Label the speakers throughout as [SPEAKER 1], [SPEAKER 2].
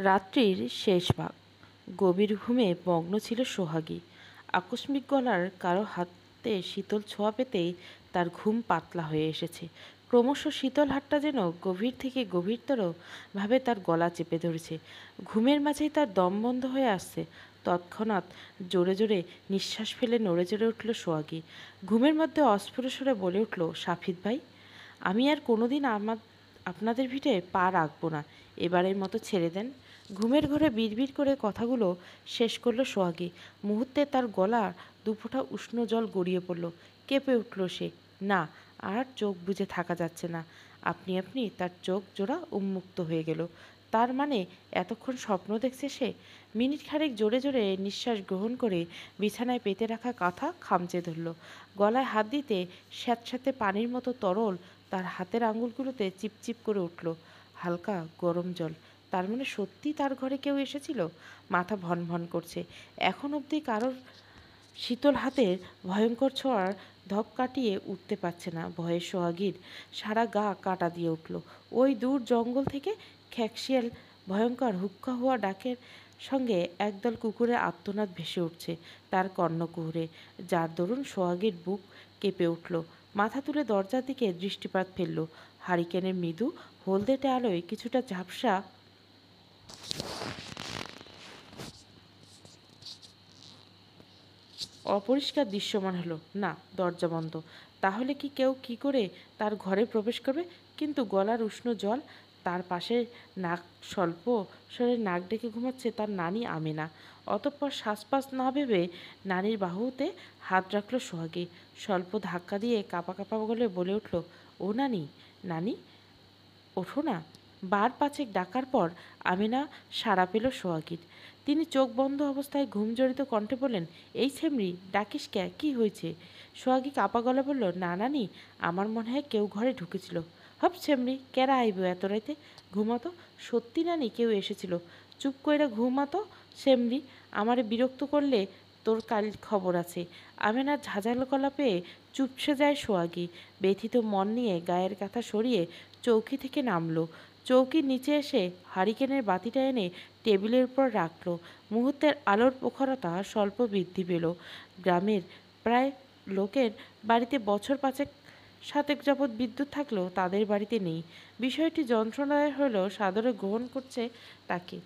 [SPEAKER 1] রাত্রির শেষ ভাগ। গভীর ঘুমে মগ্ন ছিল সোহাগী। আকস্মিক গলার কারো হাতে শীতল ছোঁয়া পেতেই তার ঘুম পাতলা হয়ে এসেছে। ক্রমশ শীতল হাতটা যেন গভীর থেকে গভীরতর ভাবে তার গলা চেপে ধরেছে। ঘুমের মাঝেই তার দম বন্ধ হয়ে আসছে। তৎক্ষণাৎ জোরে জোরে নিঃশ্বাস ফেলে নড়ে চড়ে উঠল সোহাগী। ঘুমের মধ্যে অস্ফুট স্বরে বলে উঠল, সাফিদ ভাই, আমি আর কোনোদিন আপনাদের ভিটে পা রাখবো না, এবারের মতো ছেড়ে দেন। ঘুমের ঘরে বিড়বিড় করে কথাগুলো শেষ করলো সোহাগী। মুহূর্তে তার গলা দুফোঁটা উষ্ণ জল গড়িয়ে পড়ল। কেঁপে উঠল সে। না, আর চোখ বুজে থাকা যাচ্ছে না। আপনি আপনি তার চোখ জোড়া উন্মুক্ত হয়ে গেল। তার মানে এতক্ষণ স্বপ্ন দেখছে সে। মিনিট খানেক জোরে জোরে নিঃশ্বাস গ্রহণ করে বিছানায় পেতে রাখা কাঁথা খামচে ধরল। গলায় হাত দিতে স্যাঁতস্যাঁতে পানির মতো তরল তার হাতের আঙুলগুলোতে চিপচিপ করে উঠল। হালকা গরম জল। তার মানে সত্যি তার ঘরে কেউ এসেছিল। মাথা ভনভন করছে। এখন অবধি কারোর শীতল হাতের ভয়ঙ্কর ছোঁয়ার ধপ কাটিয়ে উঠতে পারছে না। ভয়ে সোহাগীর সারা গা কাটা দিয়ে উঠল। ওই দূর জঙ্গল থেকে খ্যাকশিয়াল ভয়ঙ্কর হুক্কা হওয়া ডাকের সঙ্গে একদল কুকুরের আর্তনাদ ভেসে উঠছে তার কর্ণকুহরে, যার দরুন সোহাগীর বুক কেঁপে উঠল। মাথা তুলে দরজার দিকে দৃষ্টিপাত ফেলল। হারিকেনের মৃদু হলদেটে আলোয় কিছুটা ঝাপসা অপরিষ্কার দৃশ্যমান হলো। না, দরজা বন্ধ। তাহলে কি কেউ কি করে তার ঘরে প্রবেশ করবে? কিন্তু গলার উষ্ণ জল। তার পাশে নাক স্বল্প স্বরে নাক ডেকে ঘুমাচ্ছে তার নানি আমেনা। অতঃপর শ্বাসপাস না ভেবে নানির বাহুতে হাত রাখল সোহাগী। স্বল্প ধাক্কা দিয়ে কাঁপা কাঁপা গলে বলে উঠল, ও নানি, নানি, ওঠো না। বার পাঁচেক ডাকার পর আমেনা সাড়া পেল সোহাগীর। তিনি চোখ বন্ধ অবস্থায় ঘুমজড়িত কণ্ঠে বললেন, এই ছেমরি, ডাকিস ক্যা, কি হয়েছে? সোহাগী কাঁপা গলা বলল, না নানি, আমার মনে হয় কেউ ঘরে ঢুকেছিল। হপ ছেমরি, কেরা আইব এত রাইতে? ঘুমাতো। সত্যি নানি, কেউ এসেছিল। চুপ কইরা ঘুমাতো ছেমরি, আমারে বিরক্ত করলে তোর কাল খবর আছে। আমেনার ঝাঁঝালো গলা পেয়ে চুপসে যায় সোহাগী। ব্যথিত মন নিয়ে গায়ের কাঁথা সরিয়ে চৌকি থেকে নামলো। চৌকির নিচে এসে হারিকেনের বাতিটা এনে টেবিলের উপর রাখল। মুহূর্তের আলোর প্রখরতা স্বল্প বৃদ্ধি পেল। গ্রামের প্রায় লোকের বাড়িতে বছর পাঁচেক সাতেক যাবৎ বিদ্যুৎ থাকলেও তাদের বাড়িতে নেই। বিষয়টি যন্ত্রণাদায়ক হলেও সাদরে গ্রহণ করছে তাকে।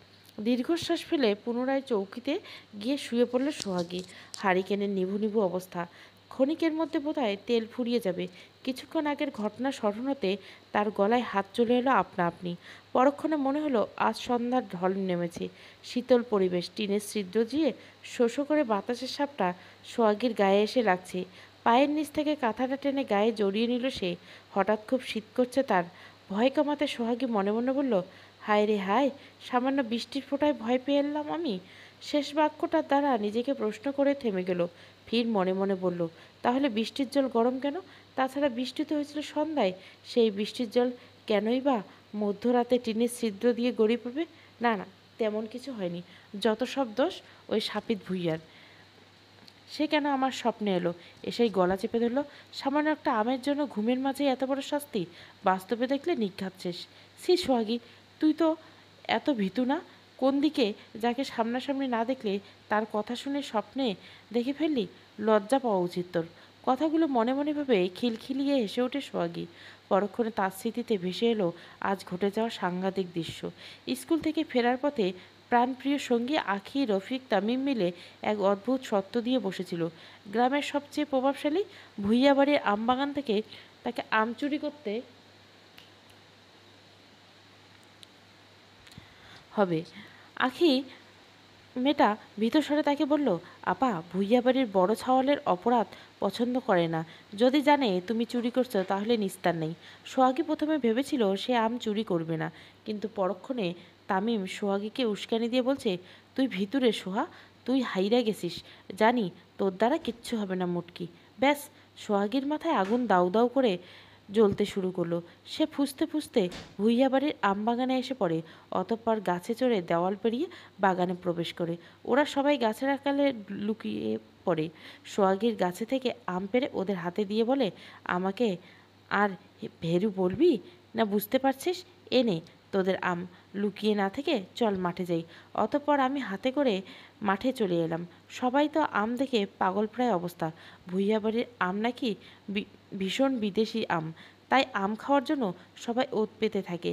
[SPEAKER 1] দীর্ঘশ্বাস ফেলে পুনরায় চৌকিতে গিয়ে শুয়ে পড়ল সোহাগী। হারিকেনের নিভু নিভু অবস্থা। ক্ষণিকের মধ্যে বোধহয় তেল ফুরিয়ে যাবে। কিছুক্ষণ আগের ঘটনা স্মরণ হতে তার গলায় হাত চলে এলো আপনা আপনি। পরক্ষণে মনে হলো আজ সন্ধ্যার ঢল নেমেছে। শীতল পরিবেশ, টিনের ছিদ্র দিয়ে শোষো করে বাতাসের সাপটা সোহাগীর গায়ে এসে লাগছে। পায়ের নিচ থেকে কাঁথাটা টেনে গায়ে জড়িয়ে নিল সে। হঠাৎ খুব শীত করছে তার। ভয় কামাতে সোহাগী মনে মনে বলল, হায় রে হায়, সামান্য বৃষ্টির ফোঁটায় ভয় পেয়ে এলাম আমি। শেষ বাক্যটার দ্বারা নিজেকে প্রশ্ন করে থেমে গেল। ফির মনে মনে বলল, তাহলে বৃষ্টির জল গরম কেন? তাছাড়া বৃষ্টি তো হয়েছিল সন্ধ্যায়। সেই বৃষ্টির জল কেনই বা মধ্যরাতে টিনের ছিদ্র দিয়ে গড়িয়ে পড়বে? না না, তেমন কিছু হয়নি। যত সব দোষ ওই শাপিত ভুইয়ার। সে কেন আমার স্বপ্নে এলো? এসেই গলা চেপে ধরল। সামান্য একটা আমের জন্য ঘুমের মাঝে এত বড় শাস্তি? বাস্তবে দেখলে নিঘাত শেষ। সি সোহাগী, তুই তো এত ভীতু না? কোন দিকে যাকে সামনাসামনি না দেখলে তার কথা শুনে স্বপ্নে দেখে ফেললি? লজ্জা পাওয়া উচিত তোর। কথাগুলো মনে মনে ভেবে খিলখিলিয়ে হেসে ওঠে সোহাগী। পরক্ষণে তার স্মৃতিতে ভেসে এলো আজ ঘটে যাওয়া সাংঘাতিক দৃশ্য। স্কুল থেকে ফেরার পথে প্রাণপ্রিয় সঙ্গী আখি, রফিক, তামিম মিলে এক অদ্ভুত সত্য দিয়ে বসেছিল। গ্রামের সবচেয়ে প্রভাবশালী ভূঁইয়া বাড়ির আমবাগান থেকে তাকে আম চুরি করতে হবে। আখি মেয়েটা ভীত স্বরে তাকে বলল, আপা, ভূঁইয়া বাড়ির বড় ছাওয়ালের অপরাধ পছন্দ করে না। যদি জানে তুমি চুরি করছো তাহলে নিস্তার নেই। সোহাগী প্রথমে ভেবেছিল সে আম চুরি করবে না, কিন্তু পরক্ষণে তামিম সোহাগীকে উস্কানি দিয়ে বলছে, তুই ভিতুরে সোহা, তুই হাইরা গেছিস। জানি তোর দ্বারা কিচ্ছু হবে না মুটকি। ব্যাস, সোহাগীর মাথায় আগুন দাউ দাউ করে জ্বলতে শুরু করলো। সে ফুঁসতে ফুঁসতে ভূঁইয়া বাড়ির আমবাগানে এসে পড়ে। অতঃপর গাছে চড়ে দেওয়াল পেরিয়ে বাগানে প্রবেশ করে। ওরা সবাই গাছের আড়ালে লুকিয়ে পড়ে। সোহাগীর গাছে থেকে আম পেড়ে ওদের হাতে দিয়ে বলে, আমাকে আর ভেরু বলবি না? বুঝতে পারছিস? এনে তোদের আম লুকিয়ে না থেকে চল মাঠে যাই। অতঃপর আমি হাতে করে মাঠে চলে এলাম। সবাই তো আম দেখে পাগল প্রায় অবস্থা। ভূঁইয়া বাড়ির আম নাকি ভীষণ বিদেশি আম, তাই আম খাওয়ার জন্য সবাই ওত পেতে থাকে।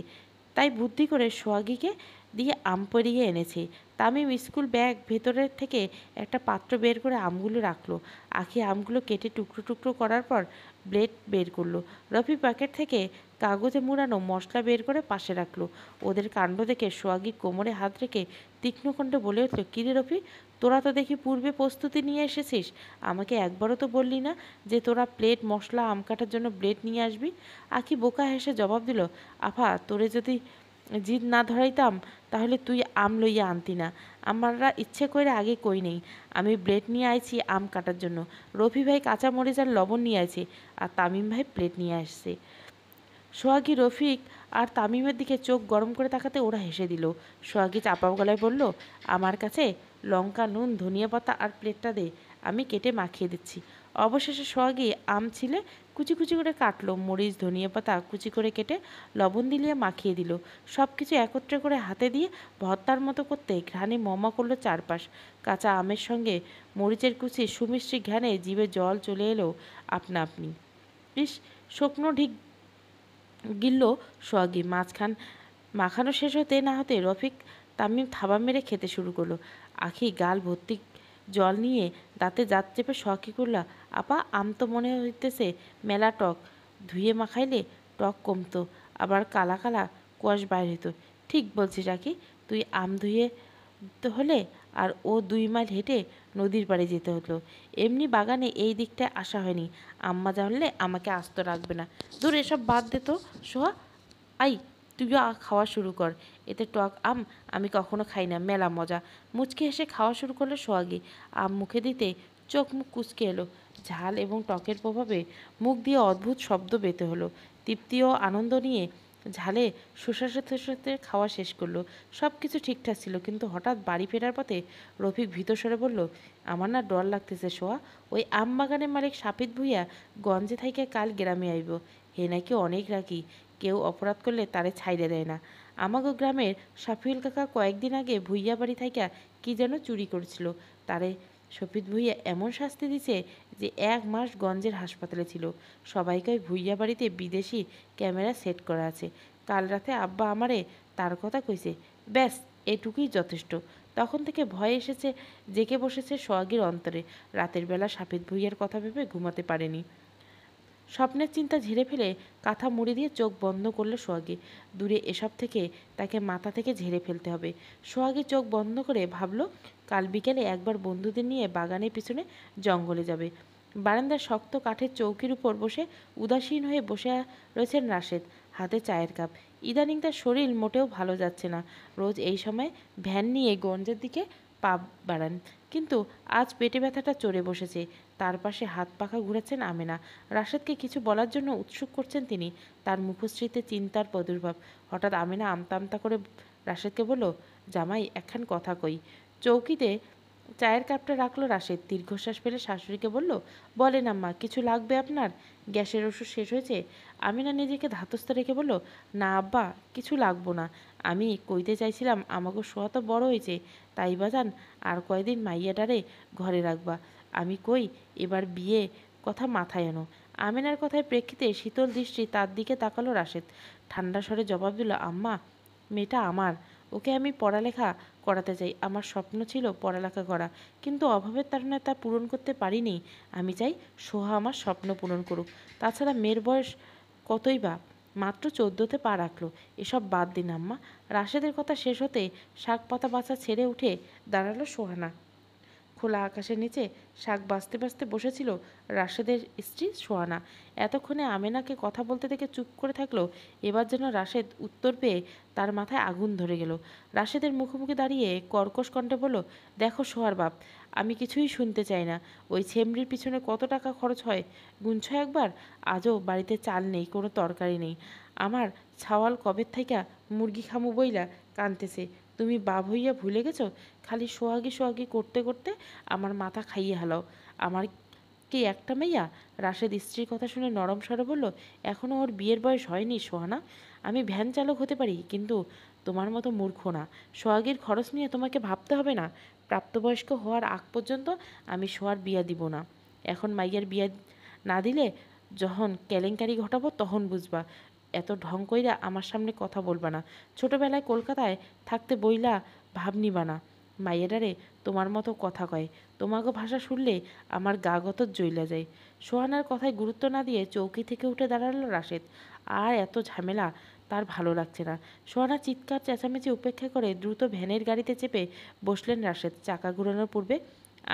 [SPEAKER 1] তাই বুদ্ধি করে সোহাগীকে দিয়ে আম পরিয়ে এনেছে। তামিম স্কুল ব্যাগ ভেতরের থেকে একটা পাত্র বের করে আমগুলো রাখলো। আখি আমগুলো কেটে টুকরো টুকরো করার পর ব্লেড বের করলো। রফি প্যাকেট থেকে কাগজে মুড়ানো মশলা বের করে পাশে রাখলো। ওদের কাণ্ড দেখে সোহাগী কোমরে হাত রেখে তীক্ষ্ণ কণ্ঠে বলে উঠল, কিরে রফি, তোরা তো দেখি পূর্বে প্রস্তুতি নিয়ে এসেছিস। আমাকে একবারও তো বললি না যে তোরা প্লেট, মশলা, আম কাটার জন্য ব্লেড নিয়ে আসবি। আখি বোকা হেসে জবাব দিল, আফা, তোরে যদি জিদ না ধরাইতাম তাহলে তুই আম লইয়া আনতি না। আমারা ইচ্ছে করে আগে কই নেই। আমি ব্লেড নিয়ে আইছি আম কাটার জন্য। রফি ভাই কাঁচা মরিচ আর লবণ নিয়ে আইছে, আর তামিম ভাই প্লেট নিয়ে আসছে। সোহাগী, রফিক আর তামিমের দিকে চোখ গরম করে তাকাতে ওরা হেসে দিল। সোহাগী চাপা গলায় বলল, আমার কাছে লঙ্কা, নুন, ধনিয়া পাতা আর প্লেটটা দে, আমি কেটে মাখিয়ে দিচ্ছি। অবশেষে সোহাগী আম ছিলে কুচি কুচি করে কাটলো। মরিচ, ধনিয়া পাতা কুচি করে কেটে লবণ দিলিয়ে মাখিয়ে দিল। সব কিছু একত্রে করে হাতে দিয়ে ভর্তার মতো করতে ঘ্রাণে মমা করলো চারপাশ। কাঁচা আমের সঙ্গে মরিচের কুচি সুমিষ্টি ঘ্রাণে জিভে জল চলে এলো আপনা আপনি। ইস, শুকনো ঢিক গিলল সোহাগী। মাখানো শেষ হতে না হতে রফিক, তামিম থাবা মেরে খেতে শুরু করলো। আখি গাল ভর্তি জল নিয়ে দাঁতে দাঁত চেপে শখি করল, আপা, আম তো মনে হইতেছে মেলা টক। ধুয়ে মাখাইলে টক কমতো, আবার কালা কালা কোয়াশ বাইর হইতো। ঠিক বলছিস আখি, তুই আম ধুয়ে হলে আর ও 2 মাইল হেঁটে নদীর পাড়ে যেতে হতো। এমনি বাগানে এই দিকটায় আসা হয়নি। আম্মা জানলে আমাকে আস্ত রাখবে না। দূর, এসব বাদ দে তো সোহা। আই, তুইও খাওয়া শুরু কর। এতে টক আম আমি কখনো খাই না, মেলা মজা। মুচকি হেসে খাওয়া শুরু করলো সোহাগী। আম মুখে দিতে চোখ মুখ কুঁচকে এলো। ঝাল এবং টকের প্রভাবে মুখ দিয়ে অদ্ভুত শব্দ বেতে হলো। তৃপ্তি ও আনন্দ নিয়ে ঝালে শোষাতে শোষাতে খাওয়া শেষ করলো। সব কিছু ঠিকঠাক ছিল, কিন্তু হঠাৎ বাড়ি ফেরার পথে রফিক ভীত স্বরে বলল, আমার না ডর লাগতেছে সোয়া। ওই আম বাগানের মালিক সাপিত ভুইয়া গঞ্জে থাইকে কাল গ্রামে আইব। হে নাকি অনেক রাগী, কেউ অপরাধ করলে তারে ছাইড়ে দেয় না। আমাগো গ্রামের সাফিউল কাকা কয়েকদিন আগে ভুইয়া বাড়ি থাইকা কি যেন চুরি করেছিল। তারে শফিত ভুইয়া এমন শাস্তি দিছে যে 1 মাস গঞ্জের হাসপাতালে ছিল। সবাইকে ভুইয়া বাড়িতে বিদেশি ক্যামেরা সেট করা আছে। কাল রাতে আব্বা আমারে তার কথা কইছে। ব্যাস, এটুকুই যথেষ্ট। তখন থেকে ভয় এসেছে, জেগে বসেছে সোহাগীর অন্তরে। রাতের বেলা সাপিত ভুইয়ার কথা ভেবে ঘুমাতে পারেনি। স্বপ্নের চিন্তা ঝেড়ে ফেলে কাঁথা মুড়ি দিয়ে চোখ বন্ধ করলো সোহাগী। দূরে এসব থেকে তাকে মাথা থেকে ঝেড়ে ফেলতে হবে। সোহাগী চোখ বন্ধ করে ভাবলো, কাল বিকেলে একবার বন্ধুদের নিয়ে বাগানের পিছনে জঙ্গলে যাবে। বারান্দার শক্ত কাঠের চৌকির উপর বসে উদাসীন হয়ে বসে রয়েছেন রাশেদ, হাতে চায়ের কাপ। ইদানিং তার শরীর মোটেও ভালো যাচ্ছে না। রোজ এই সময় ভ্যান নিয়ে গঞ্জের দিকে পা বাড়ান, কিন্তু আজ পেটে ব্যথাটা চড়ে বসেছে। তার পাশে হাত পাখা ঘুরাচ্ছেন আমেনা। রাশেদকে কিছু বলার জন্য উৎসুক করছেন তিনি। তার মুখশ্রীতে চিন্তার প্রাদুর্ভাব। হঠাৎ আমেনা আমতা আমতা করে রাশেদকে বলল, জামাই, একখান কথা কই। চৌকিতে চায়ের কাপটা রাখলো রাশেদ। দীর্ঘশ্বাস ফেলে শাশুড়িকে বলল, বলেন আম্মা, কিছু লাগবে আপনার? গ্যাসের ওষুধ শেষ হয়েছে? আমিনা নিজেকে ধাতস্থ রেখে বলল, না আব্বা, কিছু লাগবো না। আমি কইতে চাইছিলাম, আমাকে সোয়া তো বড় হয়েছে, তাই বাজান আর কয়দিন মাইয়াডারে ঘরে রাখবা। আমি কই, এবার বিয়ে কথা মাথায় এনো। আমিনার কথায় প্রেক্ষিতে শীতল দৃষ্টি তার দিকে তাকালো রাশেদ। ঠান্ডা স্বরে জবাব দিল, আম্মা, মেয়েটা আমার, ওকে আমি পড়ালেখা করাতে চাই। আমার স্বপ্ন ছিল পড়ালেখা করা, কিন্তু অভাবের কারণে তা পূরণ করতে পারিনি। আমি চাই সোহা আমার স্বপ্ন পূরণ করুক। তাছাড়া মেয়ের বয়স কতই বা, মাত্র 14তে পা রাখলো। এসব বাদ দিন আম্মা। রাশেদের কথা শেষ হতে শাক পাতা বাছা ছেড়ে উঠে দাঁড়ালো সোহানা। খোলা আকাশের নিচে শাক বাছতে বাছতে বসেছিল রাশেদের স্ত্রী সোহানা। এতক্ষণে আমেনাকে কথা বলতে দেখে চুপ করে থাকলো। এবার যেন রাশেদ উত্তর পেয়ে তার মাথায় আগুন ধরে গেল। রাশেদের মুখোমুখি দাঁড়িয়ে কর্কশ কণ্ঠে বলল, দেখো সোহার বাপ, আমি কিছুই শুনতে চাই না। ওই ছেমরির পিছনে কত টাকা খরচ হয় গুনছ একবার? আজও বাড়িতে চাল নেই, কোনো তরকারি নেই। আমার ছাওয়াল কবের থাইকা মুরগি খামু বইলা কানতেছে। তুমি বাপ হইয়া ভুলে গেছো? খালি সোহাগী সোহাগী করতে করতে আমার মাথা খাইয়ে হালাও। আমার কি একটা মেয়া? রাশেদ স্ত্রীর কথা শুনে নরম স্বরে বলল, এখনও ওর বিয়ের বয়স হয়নি সোহানা। আমি ভ্যান চালক হতে পারি, কিন্তু তোমার মতো মূর্খ না। সোহাগীর খরচ নিয়ে তোমাকে ভাবতে হবে না। প্রাপ্তবয়স্ক হওয়ার আগ পর্যন্ত আমি সোহার বিয়া দিব না। এখন মাইয়ার বিয়া না দিলে যখন কেলেঙ্কারি ঘটাবো তখন বুঝবা। এত ঢং কইরা আমার সামনে কথা বলবা না। ছোটবেলায় কলকাতায় থাকতে বইলা ভাব নিবা না। মাইয়েরারে তোমার মতো কথা কয়। তোমাকে ভাষা শুনলে আমার গা গতর জ্বইলা যায়। সোহানার কথায় গুরুত্ব না দিয়ে চৌকি থেকে উঠে দাঁড়ালো রাশেদ। আর এত ঝামেলা তার ভালো লাগছে না। সোহানা চিৎকার চেঁচামেচি উপেক্ষা করে দ্রুত ভ্যানের গাড়িতে চেপে বসলেন রাশেদ। চাকা ঘুরানোর পূর্বে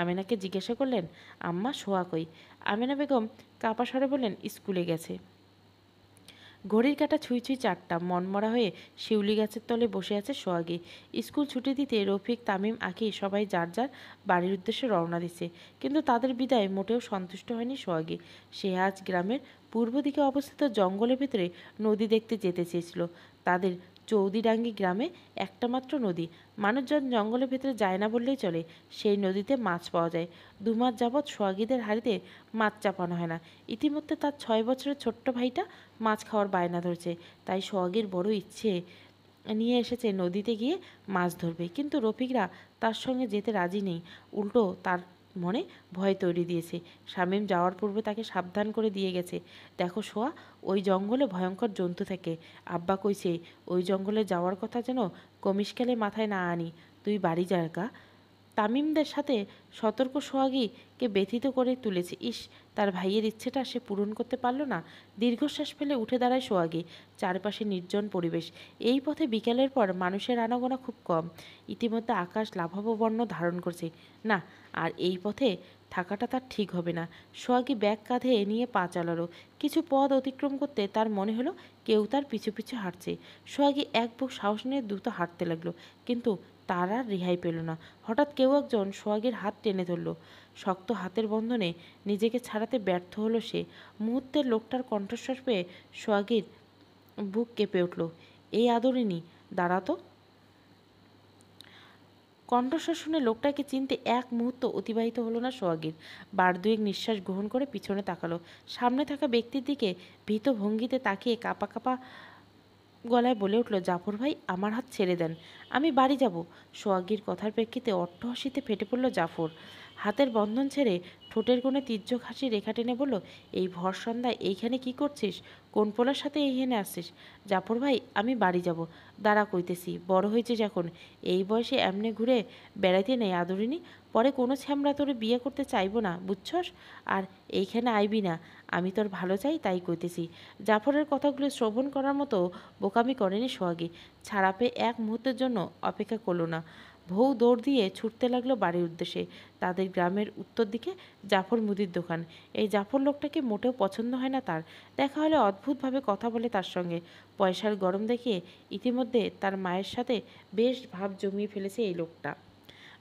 [SPEAKER 1] আমেনাকে জিজ্ঞাসা করলেন, আম্মা সোহা কই? আমেনা বেগম কাপা স্বরে বললেন, স্কুলে গেছে। ঘড়ির কাঁটা ছুঁই ছুঁই 4টা। মনমরা হয়ে শিউলি গাছের তলে বসে আছে সোহাগী। স্কুল ছুটি দিতে রফিক, তামিম, আঁকি সবাই যার যার বাড়ির উদ্দেশ্যে রওনা দিছে। কিন্তু তাদের বিদায় মোটেও সন্তুষ্ট হয়নি সোহাগী। সে আজ গ্রামের পূর্ব দিকে অবস্থিত জঙ্গলের ভেতরে নদী দেখতে যেতে চেয়েছিল। তাদের চৌদিডাঙ্গি গ্রামে একটা মাত্র নদী। মানুষজন জঙ্গলের ভেতরে যায় না বললেই চলে। সেই নদীতে মাছ পাওয়া যায়। 2 মাস যাবৎ সোহাগীদের হাড়িতে মাছ চাপানো হয় না। ইতিমধ্যে তার 6 বছরের ছোট্ট ভাইটা মাছ খাওয়ার বায়না ধরছে। তাই সোহাগীর বড় ইচ্ছে নিয়ে এসেছে নদীতে গিয়ে মাছ ধরবে। কিন্তু রফিকরা তার সঙ্গে যেতে রাজি নেই। উল্টো তার মনে ভয় তৈরি দিয়েছে। শামীম যাওয়ার পূর্বে তাকে সাবধান করে দিয়ে গেছে, দেখো সোয়া, ওই জঙ্গলে ভয়ঙ্কর জন্তু থাকে। আব্বা কইছে ওই জঙ্গলে যাওয়ার কথা যেন কমিশকালে মাথায় না আনি। তুই বাড়ি যাগা। তামিমদের সাথে সতর্ক সোহাগীকে ব্যথিত করে তুলেছে। ইস, তার ভাইয়ের ইচ্ছেটা সে পূরণ করতে পারল না। দীর্ঘশ্বাস ফেলে উঠে দাঁড়ায় সোহাগী। চারপাশে নির্জন পরিবেশ। এই পথে বিকেলের পর মানুষের আনাগোনা খুব কম। ইতিমধ্যে আকাশ লাভাব বর্ণ ধারণ করছে। না, আর এই পথে থাকাটা তার ঠিক হবে না। সোহাগী ব্যাগ কাঁধে নিয়ে পা চালালো। কিছু পথ অতিক্রম করতে তার মনে হলো কেউ তার পিছু পিছু হাঁটছে। সোহাগী এক বুক সাহস নিয়ে দ্রুত হাঁটতে লাগলো, কিন্তু তার আর রেহাই পেল না। হঠাৎ কেউ একজন সোহাগীর হাত টেনে ধরল। শক্ত হাতের বন্ধনে নিজেকে ছাড়াতে ব্যর্থ হলো সে। মুহূর্তে লোকটার কণ্ঠস্বর পেয়ে সোহাগীর বুক কেঁপে উঠল। এই আদরিনী, দাঁড়াতো। কণ্ঠস্বর শুনে লোকটাকে চিনতে এক মুহূর্ত অতিবাহিত হলো না সোহাগীর। বার দুয়েক নিঃশ্বাস গ্রহণ করে পিছনে তাকালো। সামনে থাকা ব্যক্তির দিকে ভীত ভঙ্গিতে তাকিয়ে কাঁপা কাঁপা গলায় বলে উঠল, জাফর ভাই, আমার হাত ছেড়ে দেন, আমি বাড়ি যাব। সোহাগীর কথার প্রেক্ষিতে অট্টহাসিতে ফেটে পড়ল জাফর। হাতের বন্ধন ছেড়ে ঠোঁটের কোণে তীর্যক হাসি রেখা টেনে বলল, এই ভর সন্ধ্যায় এইখানে কি করছিস? কোন পোলার সাথে এইখানে আসছিস? জাফর ভাই, আমি বাড়ি যাব। দাঁড়া কইতেছি, বড় হয়েছিস এখন, এই বয়সে এমনি ঘুরে বেড়াইতে নেই আদরিনী। পরে কোনো ছ্যামড়া তোরে বিয়ে করতে চাইবো না, বুঝছস? আর এইখানে আইবি না, আমি তোর ভালো চাই তাই কইতেছি। জাফরের কথাগুলো শ্রবণ করার মতো বোকামি করেনি সোহাগী। ছাড়া পেয়ে এক মুহূর্তের জন্য অপেক্ষা করল না। ভৌ দৌড় দিয়ে ছুটতে লাগলো বাড়ির উদ্দেশ্যে। তাদের গ্রামের উত্তর দিকে জাফর মুদির দোকান। এই জাফর লোকটাকে মোটেও পছন্দ হয় না তার। দেখা হলে অদ্ভুতভাবে কথা বলে তার সঙ্গে। পয়সার গরম দেখিয়ে ইতিমধ্যে তার মায়ের সাথে বেশ ভাব জমিয়ে ফেলেছে এই লোকটা।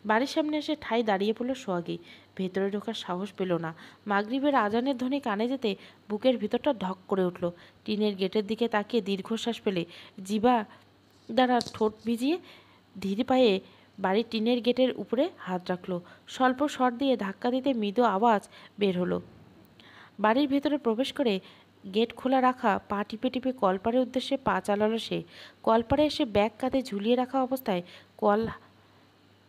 [SPEAKER 1] বাড়ির সামনে এসে ঠাই দাঁড়িয়ে পড়ল সোহাগী। ভেতরে ঢোকার সাহস পেল না। মাগরিবের আজানের ধ্বনি কানে যেতে বুকের ভিতরটা ধক করে উঠল। টিনের গেটের দিকে তাকিয়ে দীর্ঘশ্বাস ফেলে জিভা দ্বারা ঠোঁট ভিজিয়ে ধীর পায়ে বাড়ির টিনের গেটের উপরে হাত রাখল। স্বল্প স্বর দিয়ে ধাক্কা দিতে মৃদু আওয়াজ বের হলো। বাড়ির ভেতরে প্রবেশ করে গেট খোলা রাখা পা টিপে টিপে কলপারের উদ্দেশ্যে পা চালালো সে। কলপারে এসে ব্যাগ কাঁধে ঝুলিয়ে রাখা অবস্থায় কল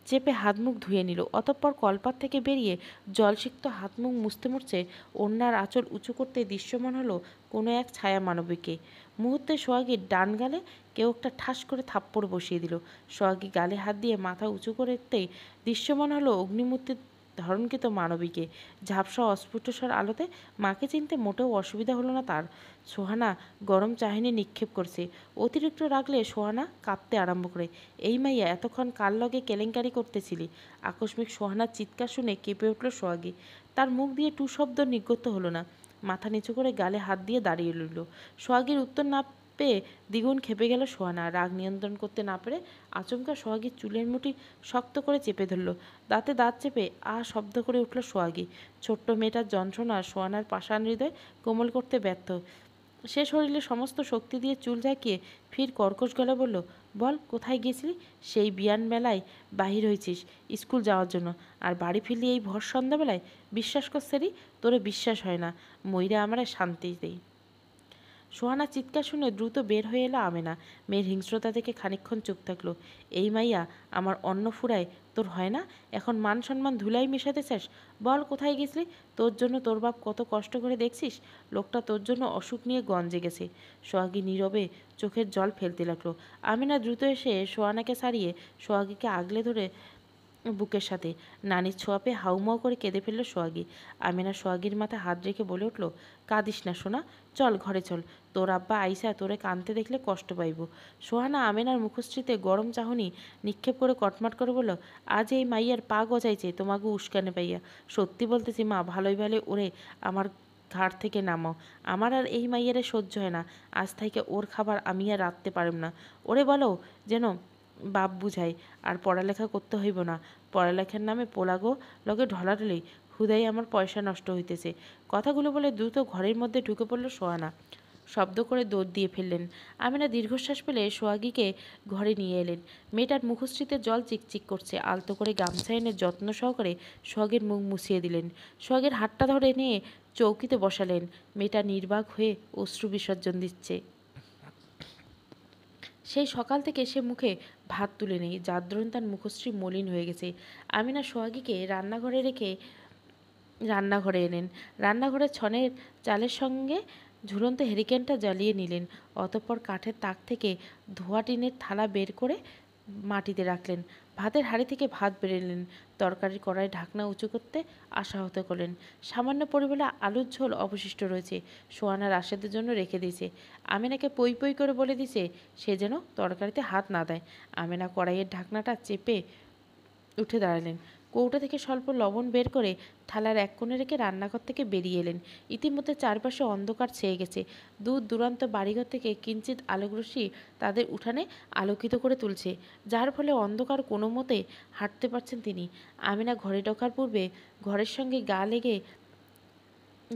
[SPEAKER 1] চেপে হাত মুখ ধুয়ে নিল। অতঃপর কলপাত থেকে বেরিয়ে জলসিক্ত হাত মুখ মুছতে মুছতে ওড়নার আঁচল উঁচু করতে দৃশ্যমান হলো কোনো এক ছায়া মানবীকে। মুহূর্তে সোহাগীর ডান গালে কেউ একটা ঠাস করে থাপ্পড় বসিয়ে দিল। সোহাগী গালে হাত দিয়ে মাথা উঁচু করতেই দৃশ্যমান হলো অগ্নিমূর্তির ধারণকৃত মানবীকে। ঝাপসা অস্ফুটস্বর আলোতে মাকে চিনতে মোটেও অসুবিধা হলো না তার। সোহানা গরম চাহনি নিক্ষেপ করছে। অতিরিক্ত রাগলে সোহানা কাঁপতে আরম্ভ করে। এই মাইয়া, এতক্ষণ কার লগে কেলেঙ্কারি করতেছিলি? আকস্মিক সোহানার চিৎকার শুনে কেঁপে উঠল সোহাগী। তার মুখ দিয়ে টু শব্দ নির্গত হলো না। মাথা নিচু করে গালে হাত দিয়ে দাঁড়িয়ে রইল। সোহাগীর উত্তর না পেয়ে দ্বিগুণ খেপে গেল সোহানা। রাগ নিয়ন্ত্রণ করতে না পেরে আচমকা সোহাগীর চুলের মুঠি শক্ত করে চেপে ধরল। দাঁতে দাঁত চেপে শব্দ করে উঠল সোহাগী। ছোট্ট মেয়েটার যন্ত্রণা সোহানার পাষাণ হৃদয় কোমল করতে ব্যর্থ। সে শরীরে সমস্ত শক্তি দিয়ে চুল ঝাঁকিয়ে ফির কর্কশ গলা বলল, বল, কোথায় গেছিলি? সেই বিয়ান মেলায় বাহির হয়েছিস স্কুল যাওয়ার জন্য, আর বাড়ি ফিরলি এই ভর সন্ধ্যাবেলায়? বিশ্বাস করছে রি, তোরে বিশ্বাস হয় না। মইরা আমারে শান্তি দেই। সোহানার চিৎকার শুনে দ্রুত বের হয়ে এলো আমেনা। মেয়ের হিংস্রতা দেখে খানিকক্ষণ চুপ থাকলো। এই মাইয়া আমার অন্ন ফুরায় তোর হয় না? এখন মান সম্মান ধুলাই মেশাতে চাস? বল কোথায় গেছিলি? তোর জন্য তোর বাপ কত কষ্ট করে দেখছিস? লোকটা তোর জন্য অসুখ নিয়ে গঞ্জে গেছে। সোহাগী নীরবে চোখের জল ফেলতে লাগলো। আমেনা দ্রুত এসে সোহানাকে সারিয়ে সোহাগীকে আগলে ধরে বুকের সাথে নানির ছোঁয়া পেয়ে হাউমাউ করে কেঁদে ফেলল সোহাগী। আমেনা সোহাগীর মাথায় হাত রেখে বলে উঠল, কাঁদিস না সোনা, চল ঘরে চল। তোর আব্বা আইসা তোরে কাঁদতে দেখলে কষ্ট পাইব। সোহানা আমেনার মুখশ্রীতে গরম চাহনি নিক্ষেপ করে কটমাট করে বলল, আজ এই মাইয়ার পা গজাইছে তোমাকে উস্কানে পাইয়া। সত্যি বলতেছি মা, ভালোই ভালো ওরে আমার ঘাট থেকে নামাও। আমার আর এই মাইয়ারে সহ্য হয় না। আজ থেকে ওর খাবার আমি আর রাখতে পারব না। ওরে বলো যেন বাপ বুঝাই, আর পড়ালেখা করতে হইব না। পড়ালেখার নামে পোলাগো লগে ঢলাঢলি, হুদাই আমার পয়সা নষ্ট হইতেছে। কথাগুলো বলে দ্রুত ঘরের মধ্যে ঢুকে পড়ল সোহানা। শব্দ করে দৌড় দিয়ে ফেললেন। আমিনা দীর্ঘশ্বাস পেলে সোহাগীকে ঘরে নিয়ে এলেন। মেয়েটার মুখশ্রীতে জল চিকচিক করছে। আলতো করে গামছা এনে যত্ন সহকারে সোহাগের মুখ মুছিয়ে দিলেন। সোহাগের হাতটা ধরে নিয়ে চৌকিতে বসালেন। মেয়েটা নির্বাক হয়ে অশ্রু বিসর্জন দিচ্ছে। সেই সকাল থেকে সে মুখে ভাত তুলে নেই, যার দরুন তার মুখশ্রী মলিন হয়ে গেছে। আমিনা সোহাগীকে রান্নাঘরে রেখে রান্নাঘরে এলেন। রান্নাঘরের ছনের চালের সঙ্গে ঝুলন্ত হেরিকেনটা জ্বালিয়ে নিলেন। অতঃপর কাঠের তাক থেকে ধোয়া টিনের থালা বের করে মাটিতে রাখলেন। ভাতের হাঁড়ি থেকে ভাত বেড়েলেন। তরকারির কড়াই ঢাকনা উঁচু করতে আশাহত করলেন। সামান্য পরিমাণে আলুর ঝোল অবশিষ্ট রয়েছে, সোহানা রাশেদের জন্য রেখে দিয়েছে। আমেনাকে পই পই করে বলে দিছে সে যেন তরকারিতে হাত না দেয়। আমেনা কড়াইয়ের ঢাকনাটা চেপে উঠে দাঁড়ালেন। কৌটা থেকে স্বল্প লবণ বের করে থালার এক কোণে রেখে রান্নাঘর থেকে বেরিয়ে এলেন। ইতিমধ্যে চারপাশে অন্ধকার ছেয়ে গেছে। দূর দূরান্ত বাড়িঘর থেকে কিঞ্চিত আলোকরশ্মি তাদের উঠানে আলোকিত করে তুলছে, যার ফলে অন্ধকার কোনো মতে হাঁটতে পারছেন তিনি। আমিনা ঘরে ঢোকার পূর্বে ঘরের সঙ্গে গা লেগে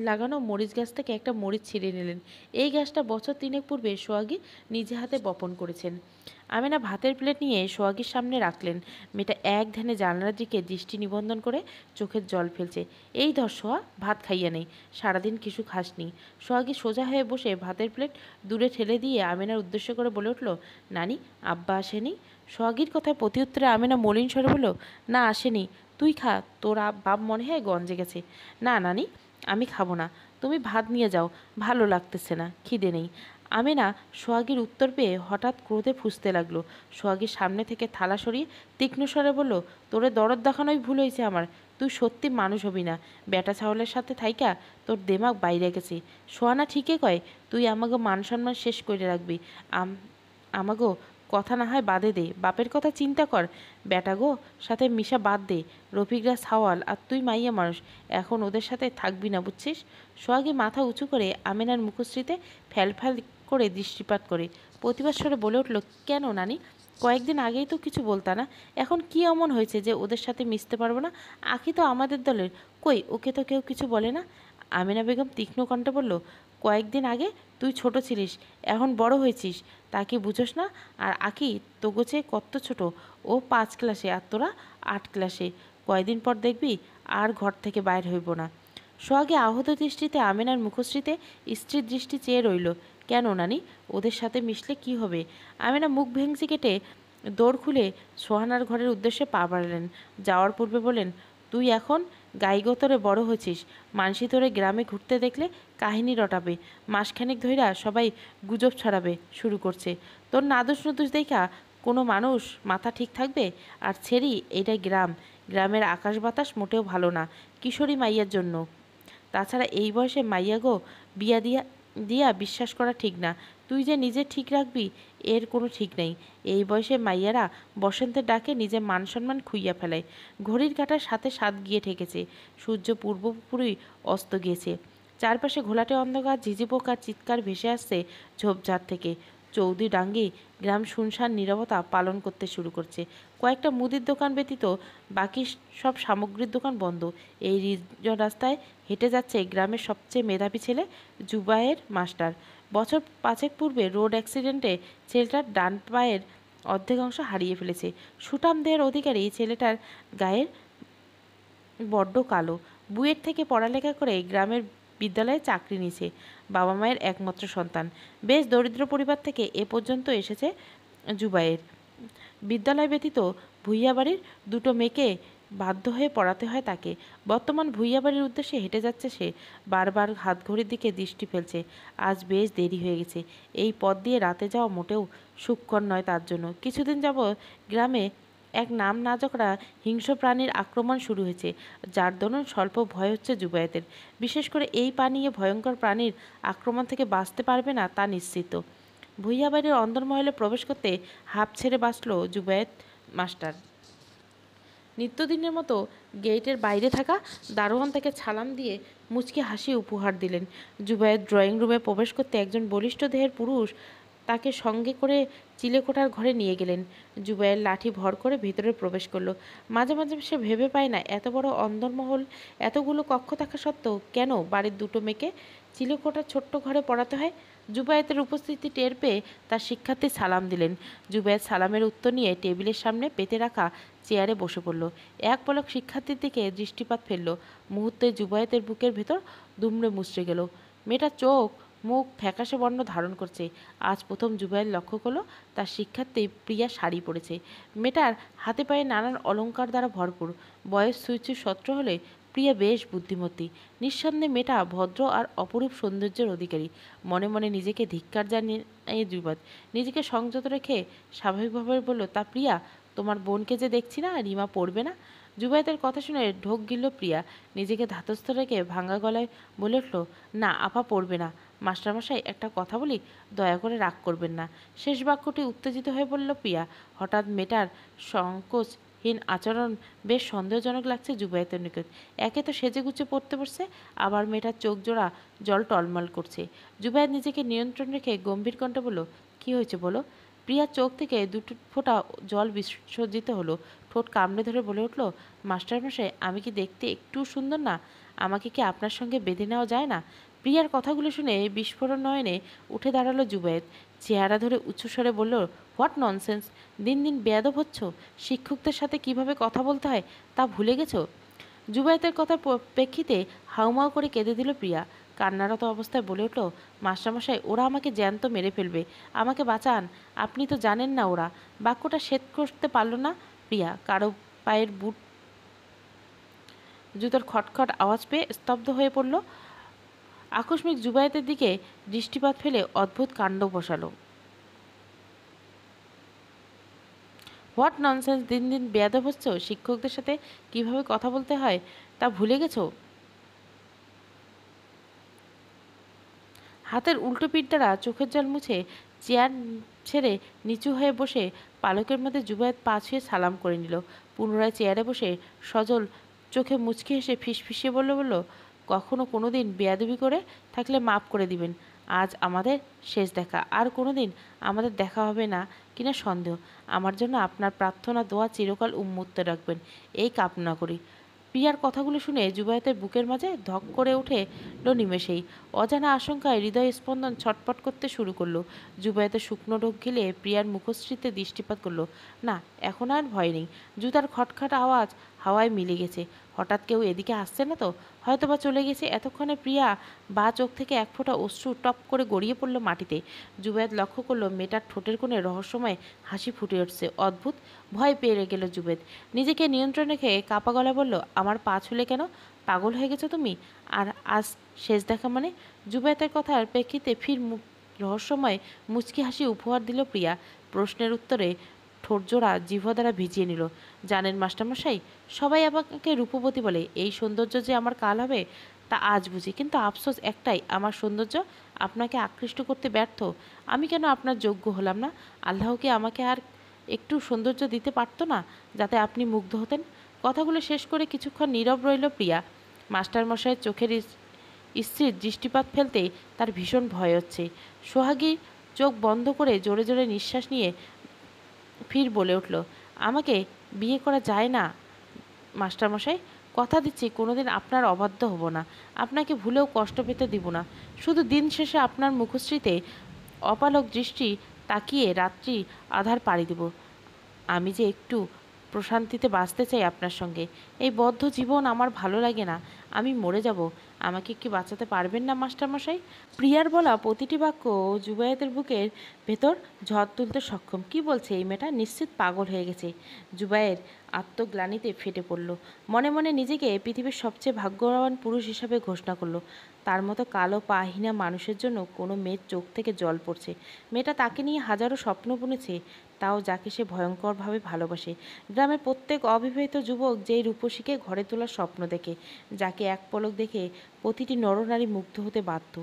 [SPEAKER 1] লাগানো মরিচ গাছ থেকে একটা মরিচ ছিঁড়ে নিলেন। এই গাছটা বছর 3 পূর্বে সোহাগী নিজে হাতে বপন করেছেন। আমিনা ভাতের প্লেট নিয়ে সোহাগীর সামনে রাখলেন। মেয়েটা এক ধ্যানে জানলার দিকে দৃষ্টি নিবন্ধন করে চোখের জল ফেলছে। এই ধর সোহা, ভাত খাইয়া নেই, সারাদিন কিছু খাসনি। সোহাগী সোজা হয়ে বসে ভাতের প্লেট দূরে ঠেলে দিয়ে আমিনার উদ্দেশ্য করে বলে উঠল, নানি, আব্বা আসেনি? সোহাগীর কথায় প্রতিউত্তরে আমিনা মলিন স্বরে বলল, না আসেনি, তুই খা, তোর বাপ মনে হয় গঞ্জে গেছে। না নানি, আমি খাবো না, তুমি ভাত নিয়ে যাও, ভালো লাগতেছে না, খিদে নেই। আমিনা সোহাগীর উত্তর পেয়ে হঠাৎ ক্রোধে ফুঁসতে লাগলো। সোহাগীর সামনে থেকে থালা সরিয়ে তীক্ষ্ণ স্বরে বলল, তোরে দরদ দেখানোই ভুল হয়েছে আমার। তুই সত্যি মানুষ হবি না। বেটা ছাগলের সাথে থাইকা তোর দেমাগ বাইরে গেছে। সোহানা ঠিকই কয়, তুই আমাকে মান সম্মান শেষ করে রাখবি। আমাগো কথা না হয় বাদে দে, বাপের কথা চিন্তা কর। বেটা গো সাথে মিশা বাদ দে। রফিকরা ছাওয়াল আর তুই মাইয়া মানুষ, এখন ওদের সাথে থাকবি না, বুঝছিস? সোহাগী মাথা উঁচু করে আমিনার মুখশ্রীতে ফ্যাল ফ্যাল করে দৃষ্টিপাত করে প্রতিবাদ স্বরে বলে উঠল, কেন নানি? কয়েকদিন আগেই তো কিছু বলতা না, এখন কি এমন হয়েছে যে ওদের সাথে মিশতে পারবো না? আখি তো আমাদের দলের, কই ওকে তো কেউ কিছু বলে না। আমিনা বেগম তীক্ষ্ণ কণ্ঠে বলল, কয়েকদিন আগে তুই ছোট ছিলিস, এখন বড় হয়েছিস, তা কি বুঝোস না? আর আখি তোগোছে কত ছোট, ও 5 ক্লাসে আর তোরা 8 ক্লাসে। কয়দিন পর দেখবি আর ঘর থেকে বাইর হইব না। সোহাগী আহত দৃষ্টিতে আমিনার মুখশ্রীতে স্ত্রীর দৃষ্টি চেয়ে রইল। কেন নানি, ওদের সাথে মিশলে কি হবে? আমিনা মুখ ভেঙচি কেটে দৌড় খুলে সোহানার ঘরের উদ্দেশ্যে পা বাড়ালেন। যাওয়ার পূর্বে বলেন, তুই এখন গাইগতরে বড় হয়েছিস, মানসি তোরে গ্রামে ঘুরতে দেখলে কাহিনী রটাবে, মাসখানেক ধইরা সবাই গুজব ছড়াবে শুরু করছে। তোর নাদুস নুদুস দেখা কোনো মানুষ মাথা ঠিক থাকবে? আর ছেড়ি, এইটাই গ্রাম, গ্রামের আকাশ বাতাস মোটেও ভালো না কিশোরী মাইয়ার জন্য। তাছাড়া এই বয়সে মাইয়া গো বিয়া দিয়া দিয়া বিশ্বাস করা ঠিক না। তুই যে নিজে ঠিক রাখবি এর কোনো ঠিক নেই। এই বয়সে মাইয়ারা বসন্তের ডাকে নিজের মান সম্মান খুইয়া ফেলায়। ঘড়ির কাঁটার সাথে সাত গিয়ে ঠেকেছে। সূর্য পূর্বপুরী অস্ত গিয়েছে। চারপাশে ঘোলাটে অন্ধকার, ঝিঝি পোকার চিৎকার ভেসে আসছে ঝোপঝাড় থেকে। চৌধুরী ডাঙ্গি গ্রাম শুনশান নীরবতা পালন করতে শুরু করছে। কয়েকটা মুদির দোকান ব্যতীত বাকি সব সামগ্রীর দোকান বন্ধ। এই নির্জন রাস্তায় হেঁটে যাচ্ছে গ্রামের সবচেয়ে মেধাবী ছেলে, জুবায়ের মাস্টার। বছর 5 পূর্বে রোড অ্যাক্সিডেন্টে ছেলেটার ডান পায়ের অর্ধেক অংশ হারিয়ে ফেলেছে। সুঠাম দেহের অধিকারী ছেলেটার গায়ের বড্ড কালো। বুয়েট থেকে পড়ালেখা করে গ্রামের বিদ্যালয়ে চাকরি নিয়েছে। বাবা মায়ের একমাত্র সন্তান। বেশ দরিদ্র পরিবার থেকে এ পর্যন্ত এসেছে জুবায়ের। বিদ্যালয় ব্যতীত ভূঁইয়া বাড়ির দুটো মেয়েকে বাধ্য হয়ে পড়াতে হয় তাকে। বর্তমান ভূঁইয়া বাড়ির উদ্দেশ্যে হেঁটে যাচ্ছে সে। বারবার হাতঘড়ির দিকে দৃষ্টি ফেলছে। আজ বেশ দেরি হয়ে গেছে। এই পথ দিয়ে রাতে যাওয়া মোটেও সুখকর নয় তার জন্য। কিছুদিন যাবৎ গ্রামে এক নাম না জকড়া হিংস্র প্রাণীর আক্রমণ শুরু হয়েছে, যার দরুন স্বল্প ভয় হচ্ছে জুবায়েতের। বিশেষ করে এই নিয়ে ভয়ঙ্কর প্রাণীর আক্রমণ থেকে বাঁচতে পারবে না তা নিশ্চিত। ভূঁইয়া বাড়ির অন্দরমহলে প্রবেশ করতে হাঁপ ছেড়ে বাঁচল জুবায়েত মাস্টার। নিত্যদিনের মতো গেটের বাইরে থাকা দারোয়ান তাকে সালাম দিয়ে মুচকি হাসি উপহার দিলেন। জুবায়েত ড্রয়িং রুমে প্রবেশ করতে একজন বলিষ্ঠ দেহের পুরুষ তাকে সঙ্গে করে চিলেকোঠার ঘরে নিয়ে গেলেন। জুবায়ের লাঠি ভর করে ভেতরে প্রবেশ করলো। মাঝে মাঝে সে ভেবে পায় না, এত বড় অন্দরমহল, এতগুলো কক্ষ থাকা সত্ত্বেও কেন বাড়ির দুটো মেয়েকে চিলেকোঠার ছোট্ট ঘরে পড়াতে হয়। জুবায়েতের উপস্থিতি টের পেয়ে তার শিক্ষার্থী সালাম দিলেন। জুবায়েত সালামের উত্তর নিয়ে টেবিলের সামনে পেতে রাখা চেয়ারে বসে পড়ল। এক পলক শিক্ষার্থীর দিকে দৃষ্টিপাত ফেলল। মুহূর্তে জুবায়েতের বুকের ভেতর দুমড়ে মুচড়ে গেল। মেয়েটার চোখ মুখ ফ্যাকাশে বর্ণ ধারণ করছে। আজ প্রথম জুবায়ের লক্ষ্য করল তার শিক্ষার্থী প্রিয়া শাড়ি পরেছে। মেয়েটার হাতে পায়ে নানান অলংকার দ্বারা ভরপুর। বয়স সুইচু 17 হলে প্রিয়া বেশ বুদ্ধিমতী। নিঃসন্দেহে মেয়েটা ভদ্র আর অপরূপ সৌন্দর্যের অধিকারী। মনে মনে নিজেকে ধিক্কার জানিয়ে জুবায়েত নিজেকে সংযত রেখে স্বাভাবিকভাবে বলল, তা প্রিয়া, তোমার বোনকে যে দেখছি না, রিমা পড়বে না? জুবায়েতের কথা শুনে ঢোক গিলল প্রিয়া। নিজেকে ধাতস্থ রেখে ভাঙা গলায় বলে উঠল, না আপা, পড়বে না। মাস্টারমশাই, একটা কথা বলি, দয়া করে রাগ করবেন না। শেষ বাক্যটি উত্তেজিত হয়ে বলল প্রিয়া। হঠাৎ মেয়েটার সংকোচহীন আচরণ বেশ সন্দেহজনক লাগছে জুবায়েতের নিকট। একে তো সেজে গুছে পড়তে বসছে, আবার মেয়েটার চোখ জোড়া জল টলমল করছে। জুবায়েত নিজেকে নিয়ন্ত্রণ রেখে গম্ভীর কণ্ঠে বলল, কি হয়েছে বলো? প্রিয়ার চোখ থেকে দুটো ফোঁটা জল বিসর্জিত হলো। ঠোঁট কামড়ে ধরে বলে উঠল, মাস্টারমশাই, আমি কি দেখতে একটু সুন্দর না? আমাকে কি আপনার সঙ্গে বেঁধে নেওয়া যায় না? প্রিয়ার কথাগুলো শুনে বিস্ফোরণ নয়নে উঠে দাঁড়ালো জুবায়েত। চেহারা ধরে উচ্চস্বরে বলল, হোয়াট ননসেন্স! দিন দিন বেয়াদব হচ্ছ। শিক্ষকদের সাথে কিভাবে কথা বলতে হয় তা ভুলে গেছো? জুবায়েতের কথার প্রেক্ষিতে হাউমাউ করে কেঁদে দিল প্রিয়া। কান্নারত অবস্থায় বলে উঠল, মাস্টারমশাই, ওরা আমাকে জ্যান্ত মেরে ফেলবে, আমাকে বাঁচান। আপনি তো জানেন না ওরা। বাক্যটা শেষ করতে পারল না প্রিয়া। কারো পায়ের বুট জুতোর খটখট আওয়াজ পেয়ে স্তব্ধ হয়ে পড়ল। আকস্মিক জুবায়েতের দিকে দৃষ্টিপাত ফেলে অদ্ভুত কাণ্ড বসালো। What nonsense! দিন দিন বেয়াদব হচ্ছ। শিক্ষকদের সাথে কিভাবে কথা বলতে হয় তা ভুলে গেছো? হাতের উল্টো পিঠ দ্বারা চোখের জল মুছে চেয়ার ছেড়ে নিচু হয়ে বসে পালকের মধ্যে জুবায়েত পা ছুঁয়ে সালাম করে নিল। পুনরায় চেয়ারে বসে সজল চোখে মুচকি হেসে ফিসফিসিয়ে বলল, কখনো কোনো দিন বেয়াদবি করে থাকলে মাফ করে দিবেন। আজ আমাদের শেষ দেখা, আর কোনো দিন আমাদের দেখা হবে না কিনা সন্দেহ। আমার জন্য আপনার প্রার্থনা দোয়া চিরকাল উন্মুক্ত রাখবেন, এই কামনা করি। প্রিয়ার কথাগুলো শুনে জুবায়েতের বুকের মাঝে ধক করে উঠে নিমেষেই। অজানা আশঙ্কায় হৃদয় স্পন্দন ছটপট করতে শুরু করলো। জুবায়েতের শুকনো ঢোক গিলে প্রিয়ার মুখশ্রীতে দৃষ্টিপাত করলো। না, এখন আর ভয় নেই। জুতার খটখট আওয়াজ হাওয়ায় মিলে গেছে। হঠাৎ কেউ এদিকে আসছে না তো? হয়তো বা চলে গেছে। এতক্ষণে প্রিয়া বা চোখ থেকে এক ফোঁটা অশ্রু টপ করে গড়িয়ে পড়ল মাটিতে। জুবায়েত লক্ষ্য করলো মেয়েটার ঠোঁটের কোণে রহস্যময় হাসি ফুটে উঠছে। অদ্ভুত ভয় পেয়ে গেল জুবায়েত। নিজেকে নিয়ন্ত্রণ রেখে কাপা গলায় বলল, আমার পা ছুলে কেন? পাগল হয়ে গেছো তুমি? আর আজ শেষ দেখা মানে? জুবায়েতের কথার প্রেক্ষিতে ফির রহস্যময় মুচকি হাসি উপহার দিল প্রিয়া। প্রশ্নের উত্তরে ঠোঁটজোড়া জিভ দ্বারা ভিজিয়ে নিল। জানেন মাস্টারমশাই, সবাই আমাকে রূপবতী বলে। এই সৌন্দর্য যে আমার কাল হবে তা আজ বুঝি। কিন্তু আফসোস একটাই, আমার সৌন্দর্য আপনাকে আকৃষ্ট করতে ব্যর্থ। আমি কেন আপনার যোগ্য হলাম না? আল্লাহ কি আমাকে আর একটু সৌন্দর্য দিতে পারতো না, যাতে আপনি মুগ্ধ হতেন? কথাগুলো শেষ করে কিছুক্ষণ নীরব রইল প্রিয়া। মাস্টারমশাইয়ের চোখের স্ত্রীর দৃষ্টিপাত ফেলতেই তার ভীষণ ভয় হচ্ছে। সোহাগী চোখ বন্ধ করে জোরে জোরে নিঃশ্বাস নিয়ে ফির বলে উঠল, আমাকে বিয়ে করা যায় না মাস্টারমশাই। কথা দিচ্ছি কোনোদিন আপনার অবাধ্য হব না, আপনাকে ভুলেও কষ্ট পেতে দিব না। শুধু দিন শেষে আপনার মুখশ্রীতে অপালক দৃষ্টি তাকিয়ে রাত্রি আধার পাড়ি দেব। আমি যে একটু প্রশান্তিতে বাঁচতে চাই আপনার সঙ্গে। এই বদ্ধ জীবন আমার ভালো লাগে না। আমি মরে যাব। আমাকে কি বাঁচাতে পারবেন না মাস্টারমশাই? প্রিয়ার বলা প্রতিটি বাক্য জুবায়েতের বুকের ভেতর ঝড় তুলতে সক্ষম। কি বলছে এই মেয়েটা? নিশ্চিত পাগল হয়ে গেছে। জুবায়ের আত্মগ্লানিতে ফেটে পড়ল। মনে মনে নিজেকে পৃথিবীর সবচেয়ে ভাগ্যবান পুরুষ হিসাবে ঘোষণা করলো। তার মতো কালো পাহিনা মানুষের জন্য কোনো মেয়ের চোখ থেকে জল পড়ছে। মেয়েটা তাকে নিয়ে হাজারো স্বপ্ন বুনেছে, তাও যাকে সে ভয়ঙ্করভাবে ভালোবাসে। গ্রামের প্রত্যেক অবিবাহিত যুবক যেই রূপসীকে ঘরে তোলার স্বপ্ন দেখে, যাকে এক পলক দেখে প্রতিটি নরনারী মুগ্ধ হতে বাধ্য,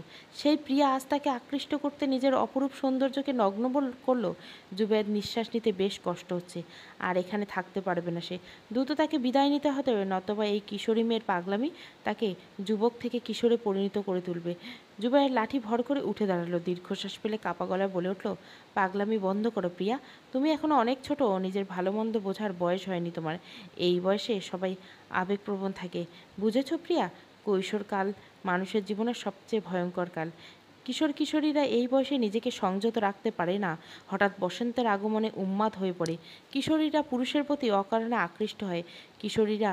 [SPEAKER 1] সেই প্রিয়া আজ তাকে আকৃষ্ট করতে নিজের অপরূপ সৌন্দর্যকে নগ্ন করলো। জুবায়ের নিঃশ্বাস নিতে বেশ কষ্ট হচ্ছে। আর এখানে থাকতে পারবে না সে। দ্রুত তাকে বিদায় নিতে হবে, নতবা এই কিশোরী মেয়ের পাগলামি তাকে যুবক থেকে কিশোরে পরিণত করে তুলবে। জুবায়ের লাঠি ভর করে উঠে দাঁড়ালো। দীর্ঘশ্বাস ফেলে কাপা গলায় বলে উঠল, পাগলামি বন্ধ করো প্রিয়া। তুমি এখনো অনেক ছোট, নিজের ভালো মন্দ বোঝার বয়স হয়নি তোমার। এই বয়সে সবাই আবেগপ্রবণ থাকে, বুঝেছো প্রিয়া? কৈশোরকাল মানুষের জীবনের সবচেয়ে ভয়ঙ্কর কাল। কিশোর কিশোরীরা এই বয়সে নিজেকে সংযত রাখতে পারে না। হঠাৎ বসন্তের আগমনে উন্মাদ হয়ে পড়ে। কিশোরীরা পুরুষের প্রতি অকারণে আকৃষ্ট হয়। কিশোরীরা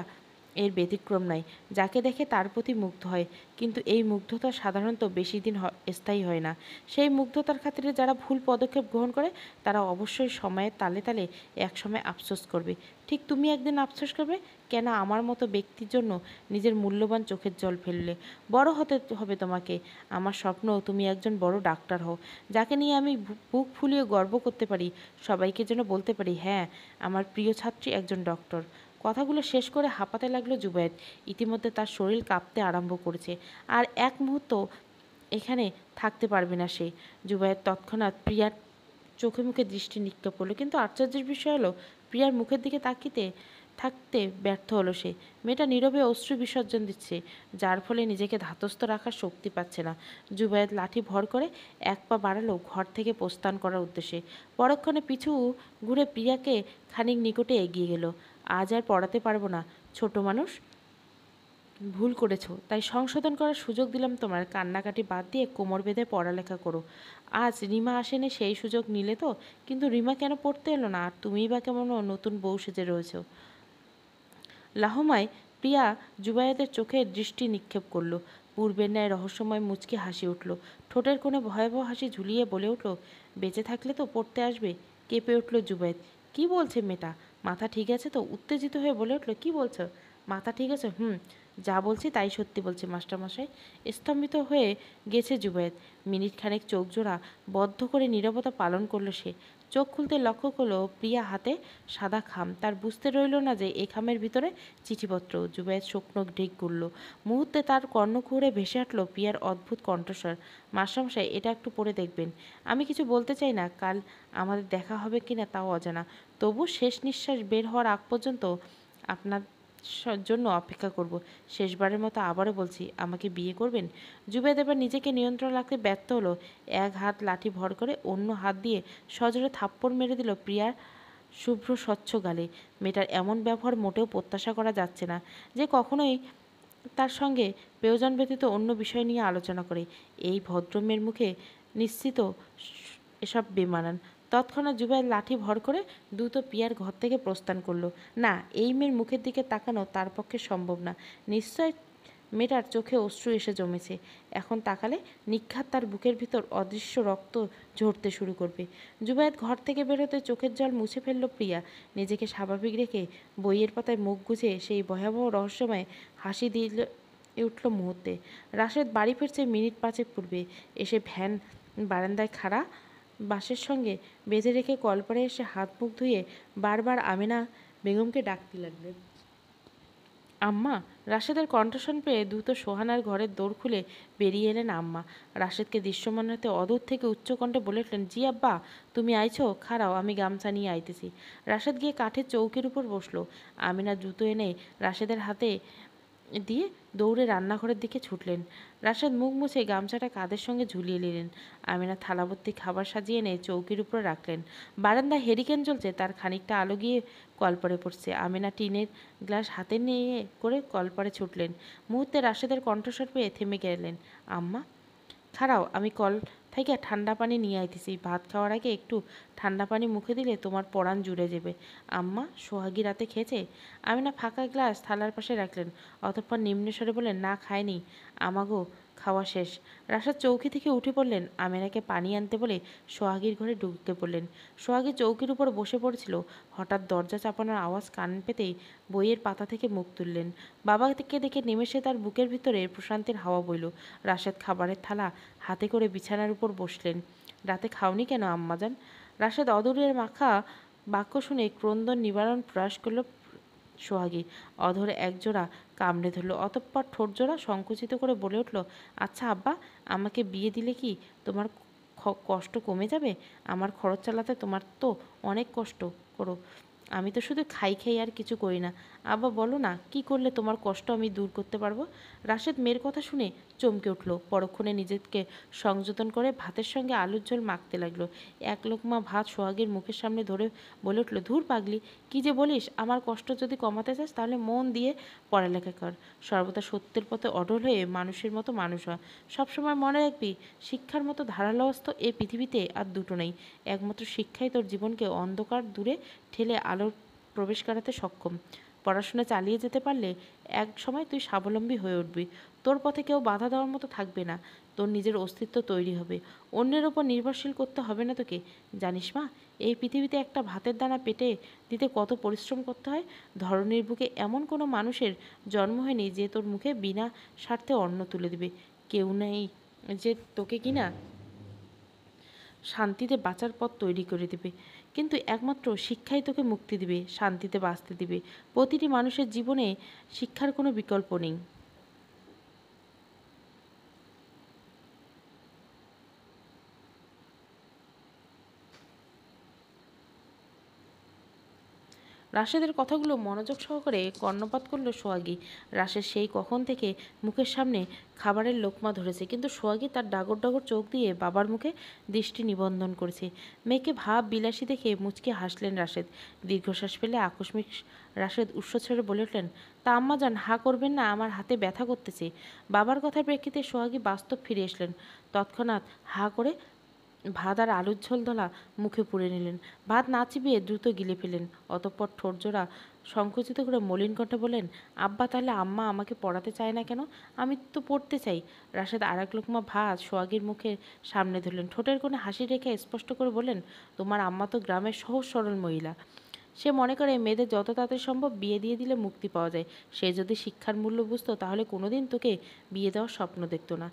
[SPEAKER 1] এর ব্যতিক্রম নয়। যাকে দেখে তার প্রতি মুগ্ধ হয়, কিন্তু এই মুগ্ধতা সাধারণত বেশি দিন স্থায়ী হয় না। সেই মুগ্ধতার খাতিরে যারা ভুল পদক্ষেপ গ্রহণ করে, তারা অবশ্যই সময়ের তালে তালে একসময় আফসোস করবে। ঠিক তুমি একদিন আফসোস করবে, কেন আমার মতো ব্যক্তির জন্য নিজের মূল্যবান চোখের জল ফেললে। বড় হতে হবে তোমাকে। আমার স্বপ্ন তুমি একজন বড় ডাক্তার হও, যাকে নিয়ে আমি বুক ফুলিয়ে গর্ব করতে পারি। সবাইকে যেন বলতে পারি, হ্যাঁ, আমার প্রিয় ছাত্রী একজন ডক্টর। কথাগুলো শেষ করে হাঁপাতে লাগলো জুবায়েদ। ইতিমধ্যে তার শরীর কাঁপতে আরম্ভ করেছে। আর এক মুহূর্ত এখানে থাকতে পারবে না সে। জুবায়েদ তৎক্ষণাৎ প্রিয়ার চোখে মুখে দৃষ্টি নিক্ষেপ করলো, কিন্তু আশ্চর্যের বিষয় হলো প্রিয়ার মুখের দিকে তাকিতে থাকতে ব্যর্থ হলো সে। মেয়েটা নীরবে অশ্রু বিসর্জন দিচ্ছে, যার ফলে নিজেকে ধাতস্থ রাখার শক্তি পাচ্ছে না। জুবায়েদ লাঠি ভর করে এক পা বাড়ালো ঘর থেকে প্রস্থান করার উদ্দেশ্যে। পরক্ষণে পিছু ঘুরে প্রিয়াকে খানিক নিকটে এগিয়ে গেল। আজ আর পড়াতে পারবো না, ছোট মানুষ, ভুল করেছো, তাই সংশোধন করার সুযোগ দিলাম তোমার। কান্নাকাটি বাদ দিয়ে কোমর বেঁধে পড়ালেখা করো। আজ রিমা আসেনি, সেই সুযোগ নিলে তো। কিন্তু রিমা কেন পড়তে এলো না? আর তুমিই বা কেমন নতুন বউ সেজে রয়েছো? লাহমায় প্রিয়া জুবায়েদের চোখে দৃষ্টি নিক্ষেপ করল। পূর্বের ন্যায় রহস্যময় মুচকি হাসি উঠল। ঠোঁটের কোণে ভয়াবহ হাসি ঝুলিয়ে বলে উঠল, বেঁচে থাকলে তো পড়তে আসবে। কেঁপে উঠল জুবায়েদ। কি বলছে মেয়েটা? মাথা ঠিক আছে তো? উত্তেজিত হয়ে বলে উঠল, কি বলছো? মাথা ঠিক আছে? যা বলছি তাই সত্যি বলছি মাস্টারমশাই। স্তম্ভিত হয়ে গেছে জুবায়েদ। মিনিট খানেক চোখ জোড়া বদ্ধ করে নীরবতা পালন করলো সে। চোখ খুলতে লক্ষ্য করলো প্রিয়া হাতে সাদা খাম। তার বুঝতে রইল না যে এই খামের ভিতরে চিঠিপত্র। জুবায়েদ শুকনো ঢেক গড়ল। মুহূর্তে তার কর্ণকুহরে ভেসে উঠল প্রিয়ার অদ্ভুত কণ্ঠস্বর, মাস্টারমশাই, এটা একটু পড়ে দেখবেন। আমি কিছু বলতে চাই না, কাল আমাদের দেখা হবে কিনা তাও অজানা। তবু শেষ নিঃশ্বাস বের হওয়ার আগ পর্যন্ত আপনার জন্য অপেক্ষা করব। শেষবারের মতো আবারও বলছি, আমাকে বিয়ে করবেন? জুবায়েদ এবার নিজেকে নিয়ন্ত্রণ রাখতে ব্যর্থ হলো। এক হাত লাঠি ভর করে অন্য হাত দিয়ে সজোরে থাপ্পড় মেরে দিল প্রিয়ার শুভ্র স্বচ্ছ গালে। মেয়েটার এমন ব্যবহার মোটেও প্রত্যাশা করা যাচ্ছে না, যে কখনোই তার সঙ্গে প্রয়োজন ব্যতীত অন্য বিষয় নিয়ে আলোচনা করে। এই ভদ্রমের মুখে নিশ্চিত এসব বেমানান। তৎক্ষণাৎ জুবায়ের লাঠি ভর করে দ্রুত প্রিয়ার ঘর থেকে প্রস্থান করলো। না, এই মেয়ের মুখের দিকে তাকানো তার পক্ষে সম্ভব না। নিশ্চয় মেয়েটার চোখে অশ্রু এসে জমেছে। এখন তাকালে নিঘাত তার বুকের ভিতর অদৃশ্য রক্ত ঝরতে শুরু করবে। জুবায়েদ ঘর থেকে বেরোতে চোখের জল মুছে ফেলল প্রিয়া। নিজেকে স্বাভাবিক রেখে বইয়ের পাতায় মুখ গুজে সেই ভয়াবহ রহস্যময় হাসি দিয়ে উঠল মুহূর্তে। রাশেদ বাড়ি ফিরছে মিনিট পাঁচেক পূর্বে। এসে ভ্যান বারান্দায় খাড়া বাসের সঙ্গে বেঁধে রেখে কলপারে এসে হাত মুখ ধুয়ে বারবার আমেনা বেগমকে ডাকতে লাগলেন। আম্মা! রাশেদের কণ্ঠস্বর পেয়ে দ্রুত সোহানার ঘরের দোর খুলে বেরিয়ে এলেন আম্মা। রাশেদকে দৃশ্যমান হতে অদূর থেকে উচ্চকণ্ঠে বলে উঠলেন, জি আব্বা, তুমি আইছো? খাড়াও, আমি গামছা নিয়ে আইতেছি। রাশেদ গিয়ে কাঠের চৌকির উপর বসলো। আমিনা দ্রুত এনে রাশেদের হাতে দিয়ে দৌড়ে রান্নাঘরের দিকে ছুটলেন। রাশেদ মুখ মুছে গামছাটা কাঁধের সঙ্গে ঝুলিয়ে নিলেন। আমিনা থালাভর্তি খাবার সাজিয়ে এনে চৌকির উপরে রাখলেন। বারান্দায় হেরিকেন জ্বলছে, তার খানিকটা আলো গিয়ে কলপারে পড়ছে। আমিনা টিনের গ্লাস হাতে নিয়ে করে কলপারে ছুটলেন। মুহূর্তে রাশেদের কণ্ঠস্বর পেয়ে থেমে গেলেন। আম্মা! খাড়াও, আমি কল থাইকা ঠান্ডা পানি নিয়ে আইতেছি। ভাত খাওয়ার আগে একটু ঠান্ডা পানি মুখে দিলে তোমার পরাণ জুড়ে যাবে। আম্মা, সোহাগী রাতে খেয়েছে? আমিনা ফাঁকা গ্লাস থালার পাশে রাখলেন, অতঃপর নিম্নস্বরে বললেন, না খায়নি, আমাগো খাওয়া শেষ। রাশাদ চৌকি থেকে উঠে পড়লেন, আমেনাকে পানি আনতে বলে সোহাগীর ঘরে ঢুকে পড়লেন। সোহাগী চৌকির উপর বসে পড়েছিল। হঠাৎ দরজা চাপানোর আওয়াজ কান পেতেই বইয়ের পাতা থেকে মুখ তুললেন। বাবাকে দেখে নিমেষে তার বুকের ভিতরে প্রশান্তির হাওয়া বইল। রাশেদ খাবারের থালা হাতে করে বিছানার উপর বসলেন। রাতে খাওনি কেন আম্মাজান? রাশেদ অদূরের মাখা বাক্য শুনে ক্রন্দন নিবারণ প্রয়াস করল সোহাগী। অধরে একজোড়া কামড়ে ধরল, অতঃপর ঠোঁটজোড়া সংকুচিত করে বলে উঠল, আচ্ছা আব্বা, আমাকে বিয়ে দিলে কি তোমার কষ্ট কমে যাবে? আমার খরচ চালাতে তোমার তো অনেক কষ্ট করো। আমি তো শুধু খাই খাই আর কিছু করি না। আব্বা বলো না, কি করলে তোমার কষ্ট আমি দূর করতে পারবো? রাশেদ মেয়ের কথা শুনে চমকে উঠল। পরক্ষণে নিজেকে সংযতন করে ভাতের সঙ্গে আলুর ঝোল মাখতে লাগলো। এক লোকমা ভাত সোহাগের মুখের সামনে ধরে বলে উঠল, ধুর পাগলি, কি যে বলিস! আমার কষ্ট যদি কমাতে চাস তাহলে মন দিয়ে পড়ালেখা কর। সর্বদা সত্যের পথে অটল হয়ে মানুষের মতো মানুষ হয়। সবসময় মনে রাখবি, শিক্ষার মতো ধারালো অস্ত্র এই পৃথিবীতে আর দুটো নেই। একমাত্র শিক্ষাই তোর জীবনকে অন্ধকার দূরে ঠেলে আলোর প্রবেশ করাতে সক্ষম। পড়াশোনা চালিয়ে যেতে পারলে এক সময় তুই স্বাবলম্বী হয়ে উঠবি। তোর পথে কেউ বাধা দেওয়ার মতো থাকবে না। তোর নিজের অস্তিত্ব তৈরি হবে। অন্যের ওপর নির্ভরশীল করতে হবে না তোকে। জানিস মা, এই পৃথিবীতে একটা ভাতের দানা পেটে দিতে কত পরিশ্রম করতে হয়। ধরনের বুকে এমন কোনো মানুষের জন্ম হয়নি যে তোর মুখে বিনা স্বার্থে অন্ন তুলে দেবে। কেউ নেই যে তোকে কিনা শান্তিতে বাঁচার পথ তৈরি করে দেবে। কিন্তু একমাত্র শিক্ষাই তোকে মুক্তি দিবে, শান্তিতে বাঁচতে দিবে। প্রতিটি মানুষের জীবনে শিক্ষার কোনো বিকল্প নেই। রাশেদের কথাগুলো মনোযোগ সহকারে কর্ণপাত করলো সোহাগী। রাশেদ সেই কখন থেকে মুখের সামনে খাবারের লোকমা ধরেছে, কিন্তু সোহাগী তার ডাগর ডাগর চোখ দিয়ে বাবার মুখে দৃষ্টি নিবন্ধন করেছে। মেয়েকে ভাব বিলাসী দেখে মুচকে হাসলেন রাশেদ। দীর্ঘশ্বাস ফেলে আকস্মিক রাশেদ উৎসচ্ছরে বলে উঠলেন, তা আম্মা যান, হা করবেন না, আমার হাতে ব্যথা করতেছে। বাবার কথার প্রেক্ষিতে সোহাগী বাস্তব ফিরে আসলেন। তৎক্ষণাৎ হা করে ভাত আর আলুর ঝোল ধলা মুখে পুরে নিলেন। ভাত না চিবিয়ে দ্রুত গিলে ফেলেন। অতঃপর ঠোঁটজোড়া সংকুচিত করে মলিন কণ্ঠে বলেন, আব্বা, তাহলে আম্মা আমাকে পড়াতে চায় না কেন? আমি তো পড়তে চাই। রাশেদ আর এক লোকমা ভাত সোহাগীর মুখের সামনে ধরলেন। ঠোঁটের কোণে হাসি রেখে স্পষ্ট করে বললেন, তোমার আম্মা তো গ্রামের সহজ সরল মহিলা। সে মনে করে মেয়েদের যত তাড়াতাড়ি সম্ভব বিয়ে দিয়ে দিলে মুক্তি পাওয়া যায়। সে যদি শিক্ষার মূল্য বুঝতো তাহলে কোনোদিন তোকে বিয়ে দেওয়ার স্বপ্ন দেখতো না।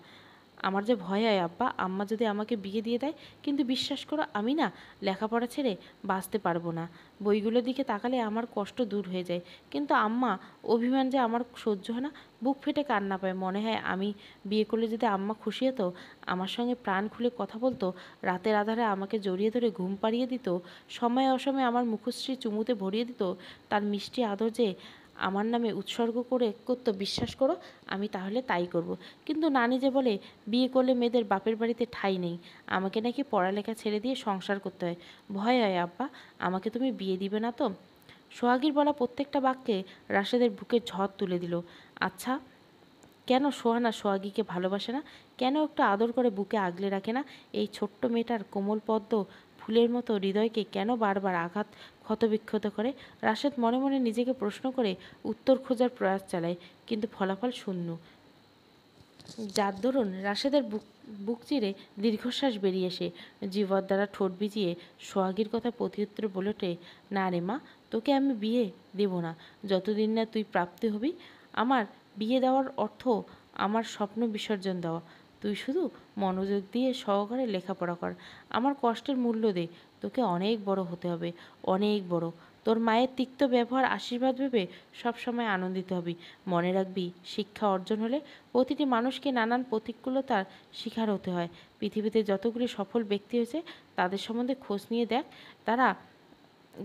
[SPEAKER 1] আমার যে ভয় হয় আব্বা, আম্মা যদি আমাকে বিয়ে দিয়ে দেয়। কিন্তু বিশ্বাস করো, আমি না লেখাপড়া ছেড়ে বাঁচতে পারবো না। বইগুলোর দিকে তাকালে আমার কষ্ট দূর হয়ে যায়। কিন্তু আম্মা অভিমান যে আমার সহ্য হয় না। বুক ফেটে কান্না পায়। মনে হয় আমি বিয়ে করলে যদি আম্মা খুশি হতো, আমার সঙ্গে প্রাণ খুলে কথা বলতো, রাতের আধারে আমাকে জড়িয়ে ধরে ঘুম পাড়িয়ে দিত, সময়ে অসময়ে আমার মুখশ্রী চুমুতে ভরিয়ে দিত, তার মিষ্টি আদর যে আমার নামে উৎসর্গ করতো, বিশ্বাস করো আমি তাহলে তাই করব। কিন্তু নানি যে বলে বিয়ে করলে মেয়েদের বাপের বাড়িতে ঠাঁই নেই, আমাকে নাকি পড়ালেখা ছেড়ে দিয়ে সংসার করতে হয়। ভয় হয় আব্বা, আমাকে তুমি বিয়ে দিবে না তো? সোহাগীর বলা প্রত্যেকটা বাক্যে রাশেদের বুকে ঝড় তুলে দিল। আচ্ছা, কেন সোহানা সোহাগীকে ভালোবাসে না? কেন একটু আদর করে বুকে আগলে রাখে না? এই ছোট্ট মেয়েটার কোমল পদ্ম ফুলের মতো হৃদয়কে কেন বারবার আঘাত ক্ষতবিক্ষত করে? রাশেদ মনে মনে নিজেকে প্রশ্ন করে উত্তর খোঁজার প্রয়াস চালায়, কিন্তু ফলাফল শূন্য। যার দরুন রাশেদের বুক চিরে দীর্ঘশ্বাস বেরিয়ে এসে জিহ্বার দ্বারা ঠোঁট ভিজিয়ে সোহাগীর কথা প্রত্যুত্তর বলে ওঠে, না রে মা, তোকে আমি বিয়ে দেব না যতদিন না তুই প্রাপ্তি হবি। আমার বিয়ে দেওয়ার অর্থ আমার স্বপ্ন বিসর্জন দেওয়া। তুই শুধু মনোযোগ দিয়ে সহকারে লেখাপড়া কর, আমার কষ্টের মূল্য দে। তোকে অনেক বড় হতে হবে, অনেক বড়। তোর মায়ের তিক্ত ব্যবহার আশীর্বাদ ভেবে সবসময় আনন্দিত হবি। মনে রাখবি, শিক্ষা অর্জন হলে প্রতিটি মানুষকে নানান প্রতিকূলতার শিকার হতে হয়। পৃথিবীতে যতগুলি সফল ব্যক্তি হয়েছে তাদের সম্বন্ধে খোঁজ নিয়ে দেখ, তারা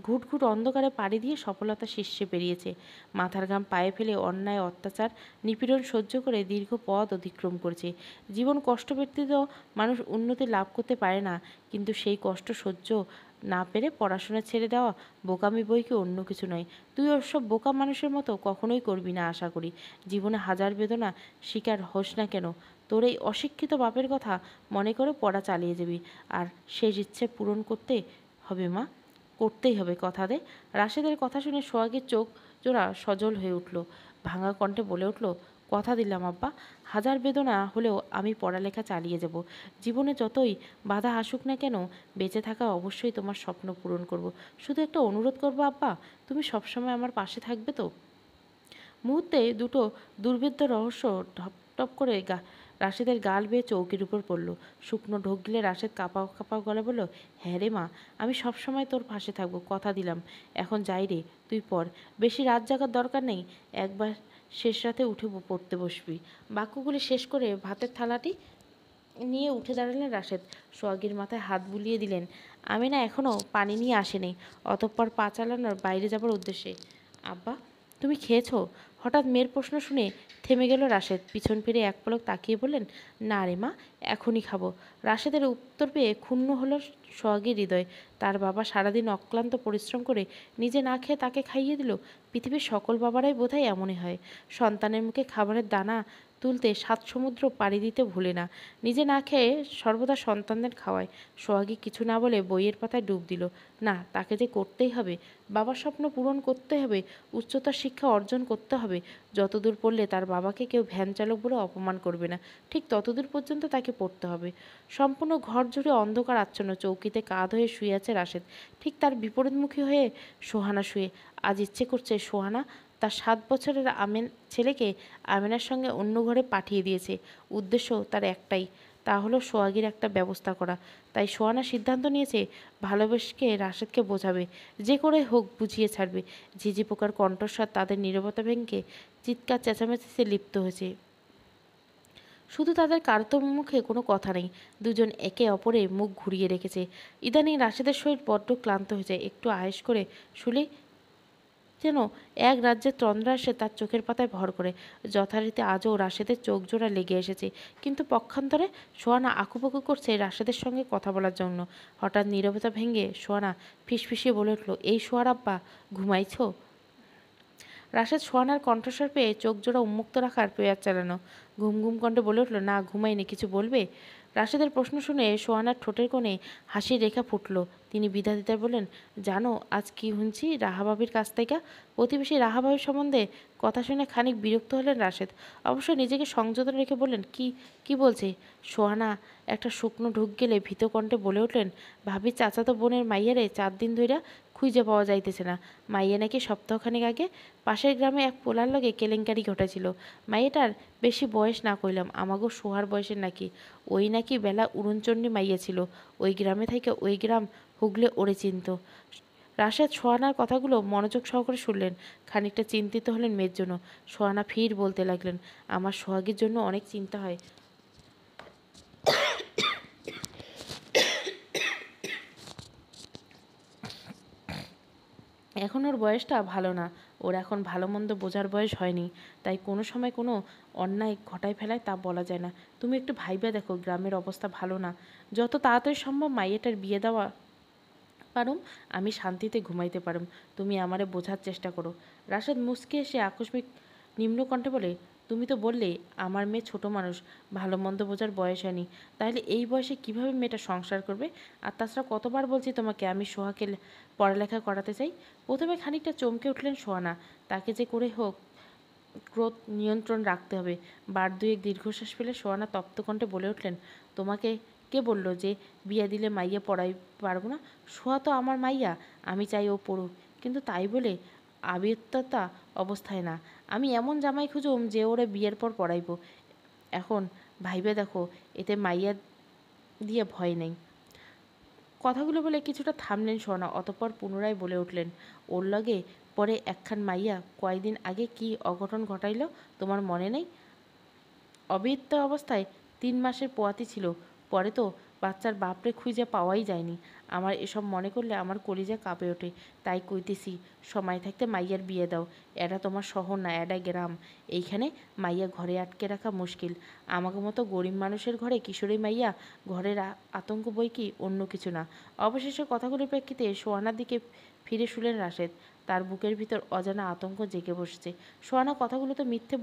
[SPEAKER 1] ঘুট ঘুট অন্ধকারে পাড়ি দিয়ে সফলতা শীর্ষে পেরিয়েছে। মাথার ঘাম পায়ে ফেলে অন্যায়, অত্যাচার, নিপীড়ন সহ্য করে দীর্ঘ পথ অতিক্রম করেছে। জীবন কষ্ট ব্যতীত মানুষ উন্নতি লাভ করতে পারে না, কিন্তু সেই কষ্ট সহ্য না পেরে পড়াশোনা ছেড়ে দেওয়া বোকামি বই কি অন্য কিছু নয়। তুই ওসব বোকা মানুষের মতো কখনোই করবি না আশা করি। জীবনে হাজার বেদনা শিকার হোস না কেন, তোর এই অশিক্ষিত বাপের কথা মনে করে পড়া চালিয়ে যাবি। আর শেষ ইচ্ছে পূরণ করতে হবে মা, করতেই হবে, কথা দে। রাশেদের কথা শুনে সোহাগের চোখ জোড়া সজল হয়ে উঠল। ভাঙা কণ্ঠে বলে উঠল, কথা দিলাম আব্বা, হাজার বেদনা হলেও আমি পড়ালেখা চালিয়ে যাব। জীবনে যতই বাধা আসুক না কেন, বেঁচে থাকা অবশ্যই তোমার স্বপ্ন পূরণ করব। শুধু একটা অনুরোধ করবো আব্বা, তুমি সবসময় আমার পাশে থাকবে তো? মুহূর্তে দুটো দুর্ভেদ্য রহস্য ঢপ টপ করে রাশেদের গাল বেয়ে চৌকির উপর পড়ল। শুকনো ঢোক গিলে রাশেদ কাঁপাও কাঁপাও গলা বলল, হ্যাঁ রে মা, আমি সবসময় তোর পাশে থাকবো, কথা দিলাম। এখন যাই রে, তুই পড়, বেশি রাত জাগার দরকার নেই, একবার শেষ রাতে উঠে পড়তে বসবি। বাক্যগুলি শেষ করে ভাতের থালাটি নিয়ে উঠে দাঁড়ালেন রাশেদ। সোহাগীর মাথায় হাত বুলিয়ে দিলেন। আমি না এখনও পানি নিয়ে আসেনি। অতঃপর পা চালানোর বাইরে যাবার উদ্দেশ্যে, আব্বা তুমি খেয়েছো? হঠাৎ মেয়ের প্রশ্ন শুনে থেমে গেল রাশেদ। পিছন ফিরে এক পলক তাকিয়ে বললেন, না রে মা, এখনই খাবো। রাশেদের উত্তর পেয়ে ক্ষুণ্ণ হলো সোহাগীর হৃদয়। তার বাবা সারাদিন অক্লান্ত পরিশ্রম করে নিজে না খেয়ে তাকে খাইয়ে দিল। পৃথিবীর সকল বাবারাই বোধহয় এমনই হয়, সন্তানের মুখে খাবারের দানা তুলতে 7 সমুদ্র পাড়ি দিতে ভুলে না, নিজে না খেয়ে সর্বদা সন্তানদের খাওয়ায়। সোহাগী কিছু না বলে বইয়ের পাতায় ডুব দিল। না, তাকে যে করতেই হবে, বাবার স্বপ্ন পূরণ করতে হবে, উচ্চতর শিক্ষা অর্জন করতে হবে। যতদূর পড়লে তার বাবাকে কেউ ভ্যান চালক বলে অপমান করবে না, ঠিক ততদূর পর্যন্ত তাকে পড়তে হবে। সম্পূর্ণ ঘর জুড়ে অন্ধকার আচ্ছন্ন। চৌকিতে কাঁধ হয়ে শুয়ে আছে রাশেদ, ঠিক তার বিপরীতমুখী হয়ে সোহানা শুয়ে। আজ ইচ্ছে করছে সোহানা তার 7 বছরের ছেলেকে আমিনার সঙ্গে অন্য ঘরে পাঠিয়ে দিয়েছে। উদ্দেশ্য তার একটাই, তা হলো সোহাগীর একটা ব্যবস্থা করা। তাই সোহানা সিদ্ধান্ত নিয়েছে ভালোবেসে রাশেদকে বোঝাবে, যে করে হোক বুঝিয়ে ছাড়বে। ঝিঝি পোকার কণ্ঠস্বর তাদের নীরবতা ভেঙে চিৎকার চেঁচামেচিতে লিপ্ত হয়েছে। শুধু তাদের কারোর মুখে কোনো কথা নেই, দুজন একে অপরে মুখ ঘুরিয়ে রেখেছে। ইদানিং রাশেদের শরীর বড্ড ক্লান্ত হয়ে যায়। একটু আয়েশ করে শুলে যেন এক রাজ্যের তন্দ্রা এসে তার চোখের পাতায় ভর করে। যথারীতি আজও রাশেদের চোখ জোড়া লেগে এসেছে, কিন্তু পক্ষান্তরে সোহানা আকুপাকু করছে রাশেদের সঙ্গে কথা বলার জন্য। হঠাৎ নীরবতা ভেঙে সোহানা ফিসফিসিয়ে বলে উঠল, এই সোহার আব্বা, ঘুমাইছো? রাশেদ সোহানার কণ্ঠস্বর পেয়ে চোখ জোড়া উন্মুক্ত রাখার প্রয়াস চালানো। ঘুম ঘুম কণ্ঠে বলে উঠল, না ঘুমাইনি, কিছু বলবে? রাশেদের প্রশ্ন শুনে সোহানার ঠোঁটের কোণে হাসির রেখা ফুটল। তিনি বিধা দিতে বললেন, জানো আজ কি শুনছি রাহাবাবির কাছ থেকে? প্রতিবেশী রাহাবাবির সম্বন্ধে কথা শুনে খানিক বিরক্ত হলেন রাশেদ। অবশ্য নিজেকে সংযত রেখে বললেন, কি কি বলছে? সোহানা একটা শুকনো ঢুক গেলে ভীত কণ্ঠে বলে উঠলেন, ভাবি চাচাতো বোনের মাইয়ারে 4 দিন ধইরা খুঁজে পাওয়া যাইতেছে না। মাইয়া নাকি সপ্তাহখানেক আগে পাশের গ্রামে এক পোলার লগে কেলেঙ্কারি ঘটেছিল। মাইয়াটার বেশি বয়স না কইলাম, আমাগো সোহার বয়সের নাকি। ওই নাকি বেলা উড়নচণ্ডী মাইয়া ছিল। ওই গ্রামে থেকে ওই গ্রাম হুগলে ওরে চিনত। রাশেদ সোহানার কথাগুলো মনোযোগ সহকারে শুনলেন। খানিকটা চিন্তিত হলেন মেয়ের জন্য। সোহানা ফির বলতে লাগলেন, আমার সোহাগীর জন্য অনেক চিন্তা হয়। এখন ওর বয়সটা ভালো না, ওর এখন ভালো মন্দ বোঝার বয়স হয়নি, তাই কোনো সময় কোনো অন্যায় ঘটায় ফেলায় তা বলা যায় না। তুমি একটু ভাইবা দেখো, গ্রামের অবস্থা ভালো না। যত তাড়াতাড়ি সম্ভব মাইয়াটার বিয়ে দেওয়া পারুম, আমি শান্তিতে ঘুমাইতে পারুম। তুমি আমারে বোঝার চেষ্টা করো। রাশেদ মুচকি এসে আকস্মিক নিম্নকণ্ঠে বলে, তুমি তো বললে আমার মেয়ে ছোট মানুষ, ভালো মন্দ বোঝার বয়স হয়নি, তাহলে এই বয়সে কিভাবে মেয়েটা সংসার করবে? আর তাছাড়া কতবার বলছি তোমাকে আমি সোহাকে পড়ালেখা করাতে চাই। প্রথমে খানিকটা চমকে উঠলেন সোহানা। তাকে যে করে হোক ক্রোধ নিয়ন্ত্রণ রাখতে হবে। বার দুয়েক দীর্ঘশ্বাস ফেলে সোহানা তপ্ত কণ্ঠে বলে উঠলেন, তোমাকে কে বলল যে বিয়া দিলে মাইয়া পড়াই পারবো না? সোহা তো আমার মাইয়া, আমি চাই ও পড়ুক, কিন্তু তাই বলে আবিত্ততা অবস্থায় না। আমি এমন জামাই খুঁজুম যে ওরে বিয়ের পর পড়াইব। এখন ভাইবে দেখো, এতে মাইয়া দিয়ে ভয় নেই। কথাগুলো বলে কিছুটা থামলেন সোহানা, অতঃপর পুনরায় বলে উঠলেন, ওর লগে পরে একখান মাইয়া কয়দিন আগে কি অঘটন ঘটাইল তোমার মনে নেই? অবিহিত অবস্থায় 3 মাসের পোয়াতি ছিল, পরে তো বাচ্চার বাপরে খুঁজে পাওয়াই যায়নি। আমার এসব মনে করলে আমার কলিজা কাঁপে ওঠে। তাই কইতেছি, সময় থাকতে মাইয়ার বিয়ে দাও। এটা তোমার শহর না, এটা গ্রাম। এইখানে মাইয়া ঘরে আটকে রাখা মুশকিল। আমাকে মতো গরিব মানুষের ঘরে কিশোরী মাইয়া ঘরের আতঙ্ক বই কি অন্য কিছু না। অবশেষে কথাগুলির প্রেক্ষিতে সোহানার দিকে ফিরে শুলেন রাশেদ। তার বুকের ভিতর অজানা আতঙ্ক জেগে বসেছে। সোহানা কথাগুলো তো মিথ্যে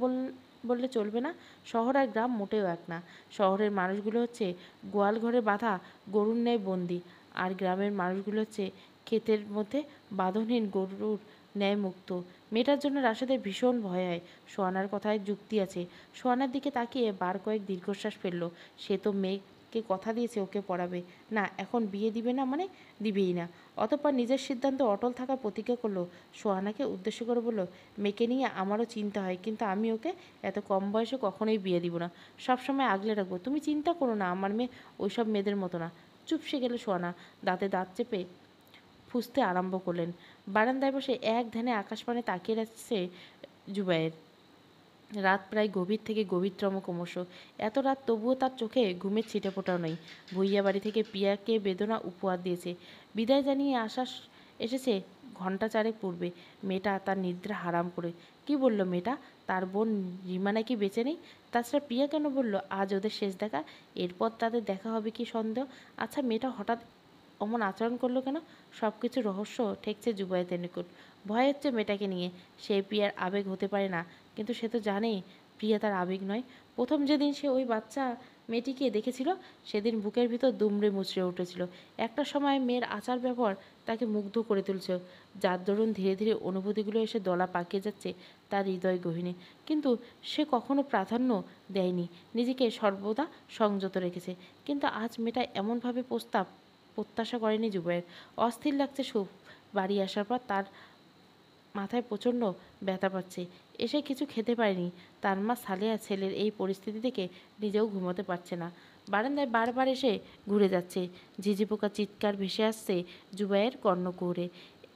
[SPEAKER 1] বললে চলবে না। শহর আর গ্রাম মোটেও এক না। শহরের মানুষগুলো হচ্ছে গোয়াল ঘরে বাঁধা গরুর ন্যায় বন্দি, আর গ্রামের মানুষগুলো হচ্ছে ক্ষেতের মধ্যে বাঁধনহীন গরুর ন্যায় মুক্ত। মেয়েটার জন্য রাশেদের ভীষণ ভয় হয়। সোহানার কথায় যুক্তি আছে। সোহানার দিকে তাকিয়ে বার কয়েক দীর্ঘশ্বাস ফেলল। সে তো মেয়েকে কথা দিয়েছে ওকে পড়াবে। না, এখন বিয়ে দিবে না মানে দিবেই না। অতঃপর নিজের সিদ্ধান্ত অটল থাকার প্রতিজ্ঞা করলো। সোহানাকে উদ্দেশ্য করে বলল, মেয়েকে নিয়ে আমারও চিন্তা হয়, কিন্তু আমি ওকে এত কম বয়সে কখনোই বিয়ে দিব না। সবসময় আগলে রাখবো। তুমি চিন্তা করো না, আমার মেয়ে ওইসব মেয়েদের মতো না। চুপসে গেল সোহানা। দাঁতে দাঁত চেপে ফুঁসতে আরম্ভ করলেন। বারান্দায় বসে এক ধ্যানে আকাশপানে তাকিয়ে রাখছে জুবায়ের। রাত প্রায় গভীর থেকে গভীরতম ক্রমশ। এত রাত তবুও তার চোখে ঘুমের ছিটেফোঁটাও নেই। ভুইয়া বাড়ি থেকে পিয়াকে বেদনা উপহার দিয়েছে। বিদায় জানিয়ে এসেছে ঘণ্টা চারেক পূর্বে। মেয়েটা তার নিদ্রা হারাম করে। কি বলল মেয়েটা? তার বোন রিমা নাকি বেঁচে নেই। তাছাড়া প্রিয়া কেন বলল আজ ওদের শেষ দেখা? এরপর তাদের দেখা হবে কি সন্দেহ? আচ্ছা, মেয়েটা হঠাৎ অমন আচরণ করলো কেন? সব কিছু রহস্য ঠেকছে জুবায়েতের নিকট। ভয় হচ্ছে মেয়েটাকে নিয়ে। সে প্রিয়ার আবেগ হতে পারে না, কিন্তু সে তো জানেই প্রিয়া তার আবেগ নয়। প্রথম যেদিন সে ওই বাচ্চা মেয়েটিকে দেখেছিল, সেদিন বুকের ভিতর দুমড়ে মুচড়ে উঠেছিল। একটা সময় মেয়ের আচার ব্যবহার তাকে মুগ্ধ করে তুলছে, যার দরুন ধীরে ধীরে অনুভূতিগুলো এসে দলা পাকিয়ে যাচ্ছে তার হৃদয় গহীনে। কিন্তু সে কখনো প্রাধান্য দেয়নি, নিজেকে সর্বদা সংযত রেখেছে। কিন্তু আজ মেয়েটা এমনভাবে প্রত্যাশা করেনি জুবায়ের। অস্থির লাগছে সুখ। বাড়ি আসার পর তার মাথায় প্রচণ্ড ব্যথা পাচ্ছে। এসে কিছু খেতে পারেনি। তার মা সালেহা ছেলের এই পরিস্থিতি দেখে নিজেও ঘুমোতে পারছে না। বারান্দায় বারবার এসে ঘুরে যাচ্ছে। ঝিঝি পোকা চিৎকার ভেসে আসছে জুবায়ের কর্ণকুহরে।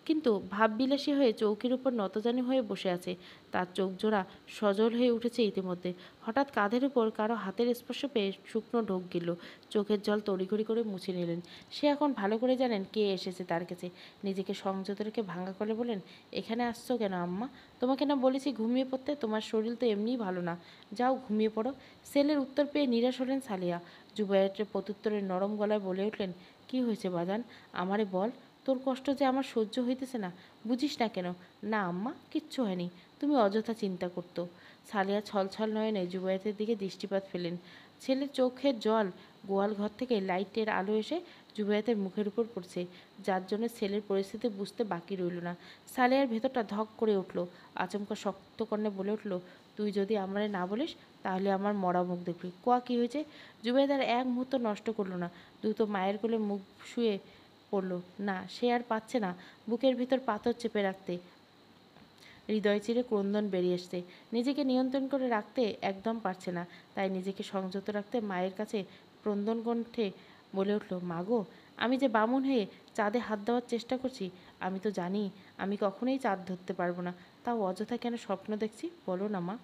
[SPEAKER 1] কিন্তু ভাববিলাসী হয়ে চৌকির উপর নতজানু হয়ে বসে আছে। তার চোখ জোড়া সজল হয়ে উঠেছে ইতিমধ্যে। হঠাৎ কাঁধের উপর কারো হাতের স্পর্শ পেয়ে শুকনো ঢোক গেল। চোখের জল তড়িঘড়ি করে মুছে নিলেন। সে এখন ভালো করে জানেন কে এসেছে তার কাছে। নিজেকে সংযত রেখে ভাঙা কলে বলেন, এখানে আসছো কেন আম্মা? তোমাকে না বলেছি ঘুমিয়ে পড়তে? তোমার শরীর তো এমনিই ভালো না। যাও ঘুমিয়ে পড়ো। সেলের উত্তর পেয়ে নিরাশ হলেন সালিয়া। জুবায়ের প্রত্যুত্তরে নরম গলায় বলে উঠলেন, কি হয়েছে বাজান? আমারে বল। তোর কষ্ট যে আমার সহ্য হইতেছে না, বুঝিস না কেন? না আম্মা, কিচ্ছু হয়নি, তুমি অযথা চিন্তা করতো। সালিয়া ছলছল নয়নে জুবায়েতের দিকে দৃষ্টিপাত ফেলেন। ছেলের চোখের জল গোয়াল ঘর থেকে লাইটের আলো এসে জুবায়েতের মুখের উপর পড়ছে, যার জন্য ছেলের পরিস্থিতি বুঝতে বাকি রইল না। সালিয়ার ভেতরটা ধক করে উঠল। আচমকা শক্ত কর্ণে বলে উঠল, তুই যদি আমারে না বলিস তাহলে আমার মরা মুখ দেখবি। কোয়া কী হয়েছে? জুবায়েত আর এক মুহূর্ত নষ্ট করলো না। দ্রুত মায়ের কোলে মুখ শুয়ে পড়ল। না, সে আর পাচ্ছে না বুকের ভিতর পাথর চেপে রাখতে। হৃদয় চিরে ক্রন্দন বেরিয়ে আসছে। নিজেকে নিয়ন্ত্রণ করে রাখতে একদম পারছে না। তাই নিজেকে সংযত রাখতে মায়ের কাছে ক্রন্দন কণ্ঠে বলে উঠল, মাগো, আমি যে বামুন হয়ে চাঁদে হাত দেওয়ার চেষ্টা করছি, আমি তো জানি আমি কখনোই চাঁদ ধরতে পারবো না। তাও অযথা কেন স্বপ্ন দেখছি বলো না মা?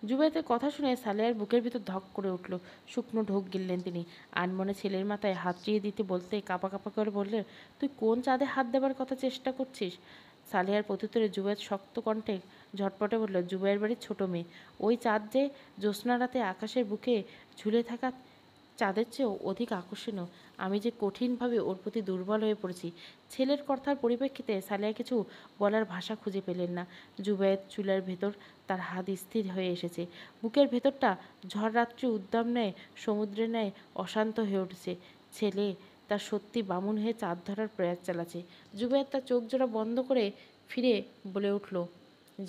[SPEAKER 1] জুবায়েতের কথা শুনে সালেহার বুকের ভিতর ধক করে উঠল। শুকনো ঢোক গিললেন তিনি। আনমনে ছেলের মাথায় হাত চিয়ে দিতে বলতে কাঁপা কাঁপা করে বললেন, তুই কোন চাঁদে হাত দেবার কথা চেষ্টা করছিস? সালেহার প্রত্যুত্তরে জুবায়েত শক্ত কণ্ঠে ঝটপটে বলল, জুবাইয়ের বাড়ির ছোট মেয়ে। ওই চাঁদ যে জ্যোৎস্না রাতে আকাশের বুকে ঝুলে থাকা চাঁদের চেয়েও অধিক আকর্ষণীয়। আমি যে কঠিনভাবে ওর প্রতি দুর্বল হয়ে পড়েছি। ছেলের কথার পরিপ্রেক্ষিতে সালেহা কিছু বলার ভাষা খুঁজে পেলেন না। জুবায়েত চুলার ভেতর তার হাত স্থির হয়ে এসেছে। বুকের ভেতরটা ঝড়রাত্রি উদ্দাম ন্যায় সমুদ্রের ন্যায় অশান্ত হয়ে উঠেছে। ছেলে তার সত্যি বামুন হয়ে চাঁদ ধরার প্রয়াস চালাচ্ছে। জুবায়েত তার চোখ জোড়া বন্ধ করে ফিরে বলে উঠল,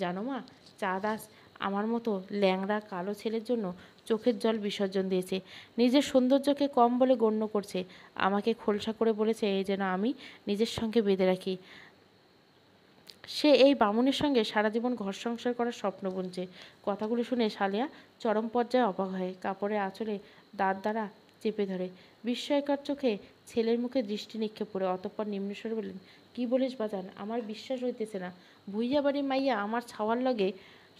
[SPEAKER 1] জানো মা, চাঁদ আজ আমার মতো ল্যাংড়া কালো ছেলের জন্য চোখের জল বিসর্জন দিয়েছে। নিজের সৌন্দর্যকে কম বলে গণ্য করছে। আমাকে খোলসা করে বলেছে এই যেন আমি নিজের সঙ্গে বেঁধে রাখি। সে এই বামুনের সঙ্গে সারা জীবন ঘর সংসার করার স্বপ্ন বুনছে। কথাগুলো শুনে সালিয়া চরম পর্যায়ে অবাক হয়। কাপড়ের আঁচলে দাঁত দ্বারা চেপে ধরে। বিস্ময়কর চোখে ছেলের মুখে দৃষ্টি নিক্ষেপ করে অতঃপর নিম্নস্বরে বললেন, কি বলিস বাজান? আমার বিশ্বাস হইতেছে না। ভুইয়া বাড়ির মাইয়া আমার ছাওয়ার লগে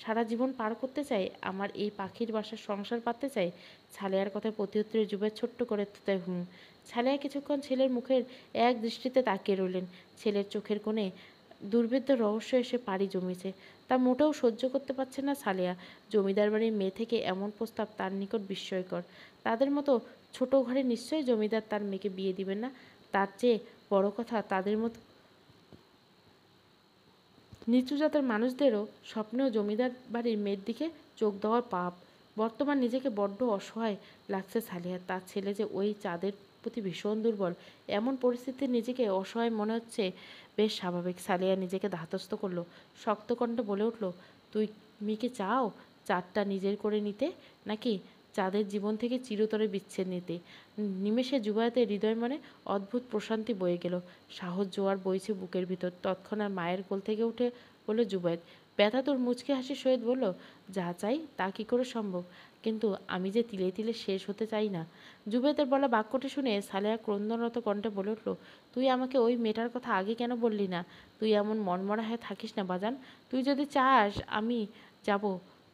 [SPEAKER 1] সারা জীবন পার করতে চায়, আমার এই পাখির বাসার সংসার পাততে চায়। ছালেয়ার কথায় প্রত্যুত্তরে যুবের ছোট্ট করে তাই ছালেয়া কিছুক্ষণ ছেলের মুখের এক দৃষ্টিতে তাকিয়ে রইলেন। ছেলের চোখের কোণে দুর্ভেদ্য রহস্য এসে পাড়ি জমিয়েছে। তা মোটেও সহ্য করতে পারছে না সালেয়া। জমিদার বাড়ির মেয়ে থেকে এমন প্রস্তাব তার নিকট বিস্ময়কর। তাদের মতো ছোট ঘরে নিশ্চয়ই জমিদার তার মেয়েকে বিয়ে দিবেন না। তার চেয়ে বড় কথা, তাদের মতো নিচু জাতের মানুষদেরও স্বপ্নেও জমিদার বাড়ির মেয়ের দিকে চোখ দেওয়ার পাপ। বর্তমান নিজেকে বড্ড অসহায় লাগছে সালিহার। তার ছেলে যে ওই চাঁদের প্রতি ভীষণ দুর্বল, এমন পরিস্থিতিতে নিজেকে অসহায় মনে হচ্ছে বেশ স্বাভাবিক। সালিয়া নিজেকে ধাতস্থ করলো, শক্ত কণ্ঠে বলে উঠল, তুমি কি চাও চাঁদটা নিজের করে নিতে, নাকি চাঁদের জীবন থেকে চিরতরে বিচ্ছেদ নিতে? নিমেষে জুবায়েতের হৃদয় মানে অদ্ভুত প্রশান্তি বয়ে গেল। সাহস জোয়ার বইছে বুকের ভিতর। তৎক্ষণাৎ মায়ের কোল থেকে উঠে বলল জুবায়েত। ব্যথাতুর মুচকি হাসির সহিত বলল, যা চাই তা কী করে সম্ভব, কিন্তু আমি যে তিলে তিলে শেষ হতে চাই না। জুবায়েতের বলা বাক্যটি শুনে সালেহা ক্রন্দনরত কণ্ঠে বলে উঠল, তুই আমাকে ওই মেয়েটার কথা আগে কেন বললি না? তুই এমন মনমরা হয়ে থাকিস না বাজান। তুই যদি চাস আমি যাব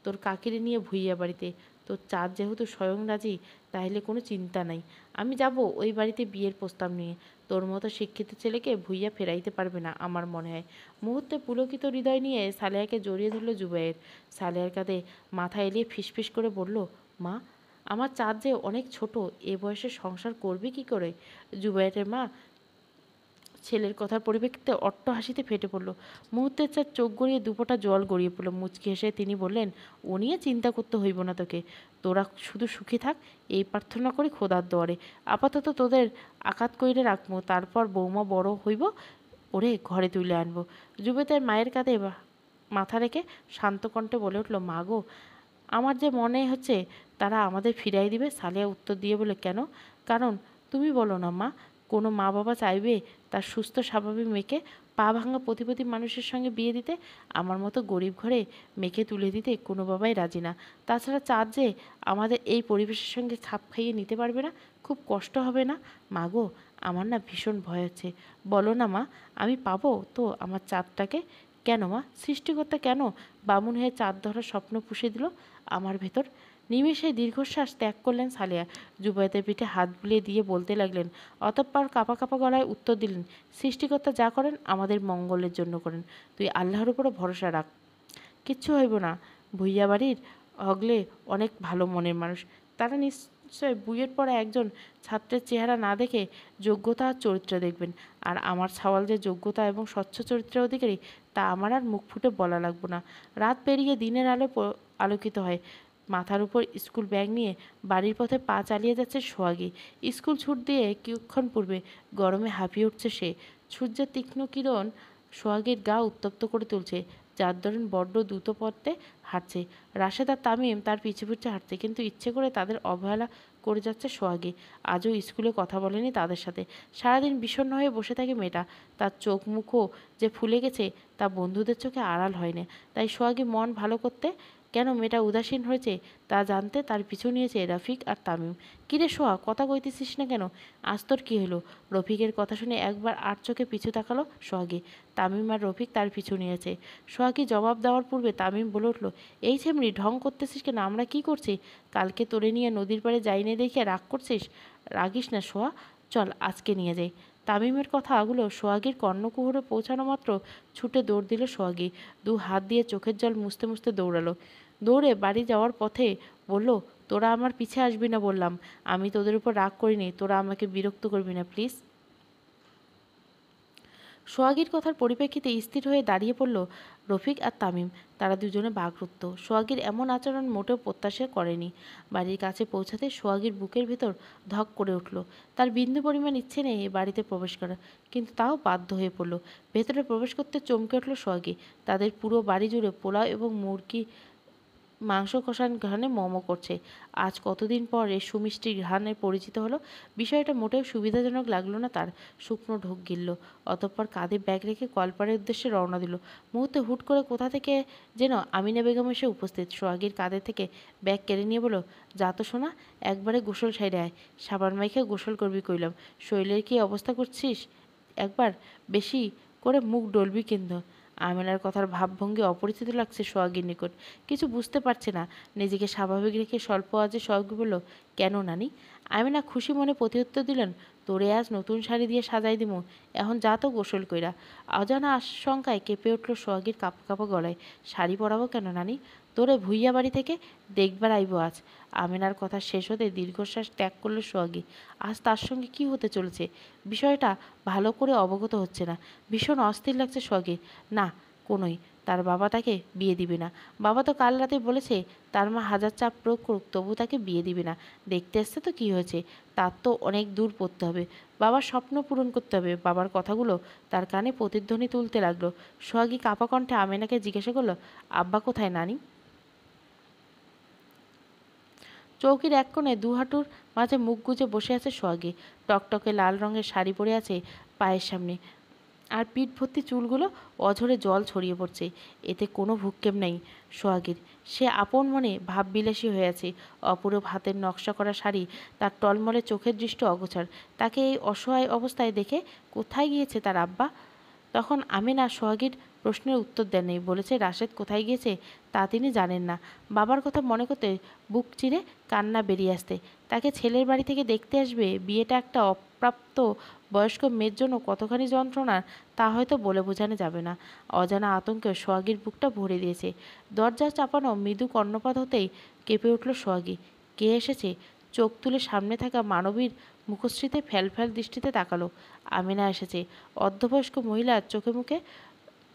[SPEAKER 1] তোর কাকিরে নিয়ে ভুইয়া বাড়িতে। তোর চাঁদ যেহেতু স্বয়ং রাজি, তাহলে কোনো চিন্তা নাই। আমি যাব ওই বাড়িতে বিয়ের প্রস্তাব নিয়ে। তোর মতো শিক্ষিত ছেলেকে ভুইয়া ফেরাইতে পারবে না আমার মনে হয়। মুহূর্তে পুলকিত হৃদয় নিয়ে সালেহাকে জড়িয়ে ধরল জুবায়ের। সালেহার কাঁধে মাথা এলিয়ে ফিসফিস করে বলল, মা, আমার চাঁদ যে অনেক ছোট, এ বয়সে সংসার করবে কি করে? জুবায়েরের মা ছেলের কথার পরিপ্রেক্ষিতে অট্ট হাসিতে ফেটে পড়ল। মুহূর্তের চার চোখ গড়িয়ে দুপোটা জল গড়িয়ে পড়ল। মুচকি হেসে তিনি বললেন, ও নিয়ে চিন্তা করতে হইব না তোকে। তোরা শুধু সুখী থাক, এই প্রার্থনা করি খোদার দোয়ারে। আপাতত তোদের আকাত কইরে রাখবো, তারপর বৌমা বড় হইব, ওরে ঘরে তুলে আনবো। যুবতের মায়ের কাঁধে মাথা রেখে শান্ত কণ্ঠে বলে উঠল, মা গো, আমার যে মনে হচ্ছে তারা আমাদের ফিরাই দিবে। সালিয়া উত্তর দিয়ে বলে, কেন? কারণ তুমি বলো না মা, কোনো মা বাবা চাইবে তার সুস্থ স্বাভাবিক মেয়েকে পা ভাঙা প্রতিপতি মানুষের সঙ্গে বিয়ে দিতে? আমার মতো গরিব ঘরে মেয়েকে তুলে দিতে কোনো বাবাই রাজি না। তাছাড়া চাঁদ যে আমাদের এই পরিবেশের সঙ্গে খাপ খাইয়ে নিতে পারবে না, খুব কষ্ট হবে না? মা গো, আমার না ভীষণ ভয় হচ্ছে। বলো না মা, আমি পাবো তো আমার চাঁদটাকে? কেন মা, সৃষ্টিকর্তা কেন বামুন হয়ে চাঁদ ধরার স্বপ্ন পুষে দিল আমার ভেতর? নিমেষে দীর্ঘশ্বাস ত্যাগ করলেন সালেহা। জুবায়েতের পিঠে হাত বুলিয়ে দিয়ে বলতে লাগলেন, অতঃপর কাঁপা কাঁপা গলায় উত্তর দিলেন, সৃষ্টিকর্তা যা করেন আমাদের মঙ্গলের জন্য করেন। তুই আল্লাহর উপরও ভরসা রাখ, কিচ্ছু হইব না। ভুইয়া বাড়ির হগলে অনেক ভালো মনের মানুষ, তারা নিশ্চয় বুইয়ের পরে একজন ছাত্রের চেহারা না দেখে যোগ্যতা আর চরিত্র দেখবেন। আর আমার ছাওয়াল যে যোগ্যতা এবং স্বচ্ছ চরিত্রের অধিকারী, তা আমার আর মুখ ফুটে বলা লাগবে না। রাত পেরিয়ে দিনের আলো আলোকিত হয়। মাথার উপর স্কুল ব্যাগ নিয়ে বাড়ির পথে পা চালিয়ে যাচ্ছে সোহাগী। স্কুল ছুট দিয়ে কিছুক্ষণ পূর্বে গরমে হাঁপিয়ে উঠছে সে। সূর্যের তীক্ষ্ণ কিরণ সোহাগীর গা উত্তপ্ত করে তুলছে। যার দরুন বড্ড দ্রুত পথে হাঁটছে। রাশেদ আর তামিম তার পিছু পিছু হাঁটছে, কিন্তু ইচ্ছে করে তাদের অবহেলা করে যাচ্ছে সোহাগী। আজও স্কুলে কথা বলেনি তাদের সাথে। সারাদিন বিষণ্ণ হয়ে বসে থাকে মেয়েটা। তার চোখ মুখও যে ফুলে গেছে তা বন্ধুদের চোখে আড়াল হয় না। তাই সোহাগী মন ভালো করতে কেন মেয়েটা উদাসীন হয়েছে তা জানতে তার পিছু নিয়েছে রফিক আর তামিম। কিরে সোহা, কথা কইতেছিস না কেন? আজ তোর কী হলো? রফিকের কথা শুনে একবার আর চোখে পিছু তাকালো সোহাগী। তামিম আর রফিক তার পিছু নিয়েছে। সোহাগী জবাব দেওয়ার পূর্বে তামিম বলে উঠল, এই ছেমরি, ঢং করতেছিস কেন? আমরা কি করছি? কালকে তোরে নিয়ে নদীর পাড়ে যাইনে দেখে রাগ করছিস? রাগিস না সোহা, চল আজকে নিয়ে যাই। তামিমের কথাগুলো সোহাগীর কর্ণকুহরে পৌঁছানো মাত্র ছুটে দৌড় দিল সোহাগী। দু হাত দিয়ে চোখের জল মুছতে মুছতে দৌড়ালো। দৌড়ে বাড়ি যাওয়ার পথে বলল, তোরা আমার পিছে আসবি না বললাম। আমি তোদের উপর রাগ করিনি, তোরা আমাকে বিরক্ত করবি না প্লিজ। সোহাগীর কথার পরিপ্রেক্ষিতে স্থির হয়ে দাঁড়িয়ে পড়ল রফিক আর তামিম। তারা দুজনে বাকরুদ্ধ। সোহাগীর এমন আচরণ মোটেও প্রত্যাশা করেনি। বাড়ির কাছে পৌঁছাতে সোহাগীর বুকের ভেতর ধক করে উঠল। তার বিন্দু পরিমাণ ইচ্ছে নেই এই বাড়িতে প্রবেশ করার, কিন্তু তাও বাধ্য হয়ে পড়ল। ভেতরে প্রবেশ করতে চমকে উঠল সোহাগী। তাদের পুরো বাড়ি জুড়ে পোলাও এবং মুরগি মাংস কষান ঘ্রাণে মোমো করছে। আজ কতদিন পর এ সুমিষ্টি ঘ্রাণে পরিচিত হলো। বিষয়টা মোটেও সুবিধাজনক লাগলো না তার। শুকনো ঢোক গিলল। অতঃপর কাঁধে ব্যাগ রেখে কলপাড়ের উদ্দেশ্যে রওনা দিল। মুহূর্তে হুট করে কোথা থেকে যেন আমিনা বেগম এসে উপস্থিত। সোহাগীর কাঁধে থেকে ব্যাগ কেড়ে নিয়ে বলো, যা তো শোনা, একবারে গোসল সাইডে আয়। সাবান মাইখে গোসল করবি কইলাম। শরীরের কি অবস্থা করছিস? একবার বেশি করে মুখ ডলবি কিন্তু। আমেনার কথার ভাবভঙ্গি অপরিচিত লাগছে সোহাগীর নিকট। কিছু বুঝতে পারছে না। নিজেকে স্বাভাবিক রেখে স্বল্প আওয়াজে সোহাগী বলল, কেন নানি? আমেনা খুশি মনে প্রতিউত্তর দিলেন, তোরে আজ নতুন শাড়ি দিয়ে সাজাই দিমু, এখন যা তো গোসল কইরা। অজানা আশঙ্কায় কেঁপে উঠল সোহাগীর কাঁপা কাঁপা গলায়। শাড়ি পরাবো কেন নানি? তোরে ভুইয়া বাড়ি থেকে দেখবার আইব আজ। আমিনার কথা শেষ হতে দীর্ঘশ্বাস ত্যাগ করলো সোহাগী। আজ তার সঙ্গে কি হতে চলেছে বিষয়টা ভালো করে অবগত হচ্ছে না। ভীষণ অস্থির লাগছে সোহাগীর। না, কোনোই তার বাবা তাকে বিয়ে দিবে না। বাবা তো কাল রাতে বলেছে তার মা হাজার চাপ প্রয়োগ করুক তবু তাকে বিয়ে দিবে না। দেখতে আসছে তো কি হয়েছে, তার তো অনেক দূর পড়তে হবে। বাবার স্বপ্ন পূরণ করতে হবে। বাবার কথাগুলো তার কানে প্রতিধ্বনি তুলতে লাগলো। সোহাগী কাঁপা কণ্ঠে আমেনাকে জিজ্ঞাসা করলো, আব্বা কোথায় নানি? চৌকির এক কোণে দু হাঁটুর মাঝে মুখ গুজে বসে আছে সোহাগী। টকটকে লাল রঙের শাড়ি পরে আছে পায়ের সামনে, আর পিঠ ভর্তি চুলগুলো অঝরে জল ছড়িয়ে পড়ছে। এতে কোনো ভ্রুক্ষেপ নেই সোহাগীর। সে আপন মনে ভাববিলাসী হয়ে আছে। অপূরব হাতের নকশা করা শাড়ি, তার টলমলে চোখের দৃষ্টি অগোচর। তাকে এই অসহায় অবস্থায় দেখে কোথায় গিয়েছে তার আব্বা? তখন আমিনা সোহাগীর প্রশ্নের উত্তর দেননি। বলেছে রাশেদ কোথায় গিয়েছে তা তিনি জানেন না। বাবার কথা মনে করতে বুক চিরে কান্না বেরিয়ে আসতে। তাকে ছেলের বাড়ি থেকে দেখতে আসবে, বিয়েটা একটা অপ্রাপ্ত বয়স্ক মেয়ের জন্য কতখানি যন্ত্রণার তা হয়তো বলে বোঝানো যাবে না। অজানা আতঙ্কে সোহাগীর বুকটা ভরে দিয়েছে। দরজা চাপানো মৃদু কর্ণপাত হতেই কেঁপে উঠল সোহাগী। কে এসেছে? চোখ তুলে সামনে থাকা মানবীর মুখশ্রীতে ফ্যালফ্যাল দৃষ্টিতে তাকালো। আমিনা এসেছে। অর্ধবয়স্ক মহিলার চোখে মুখে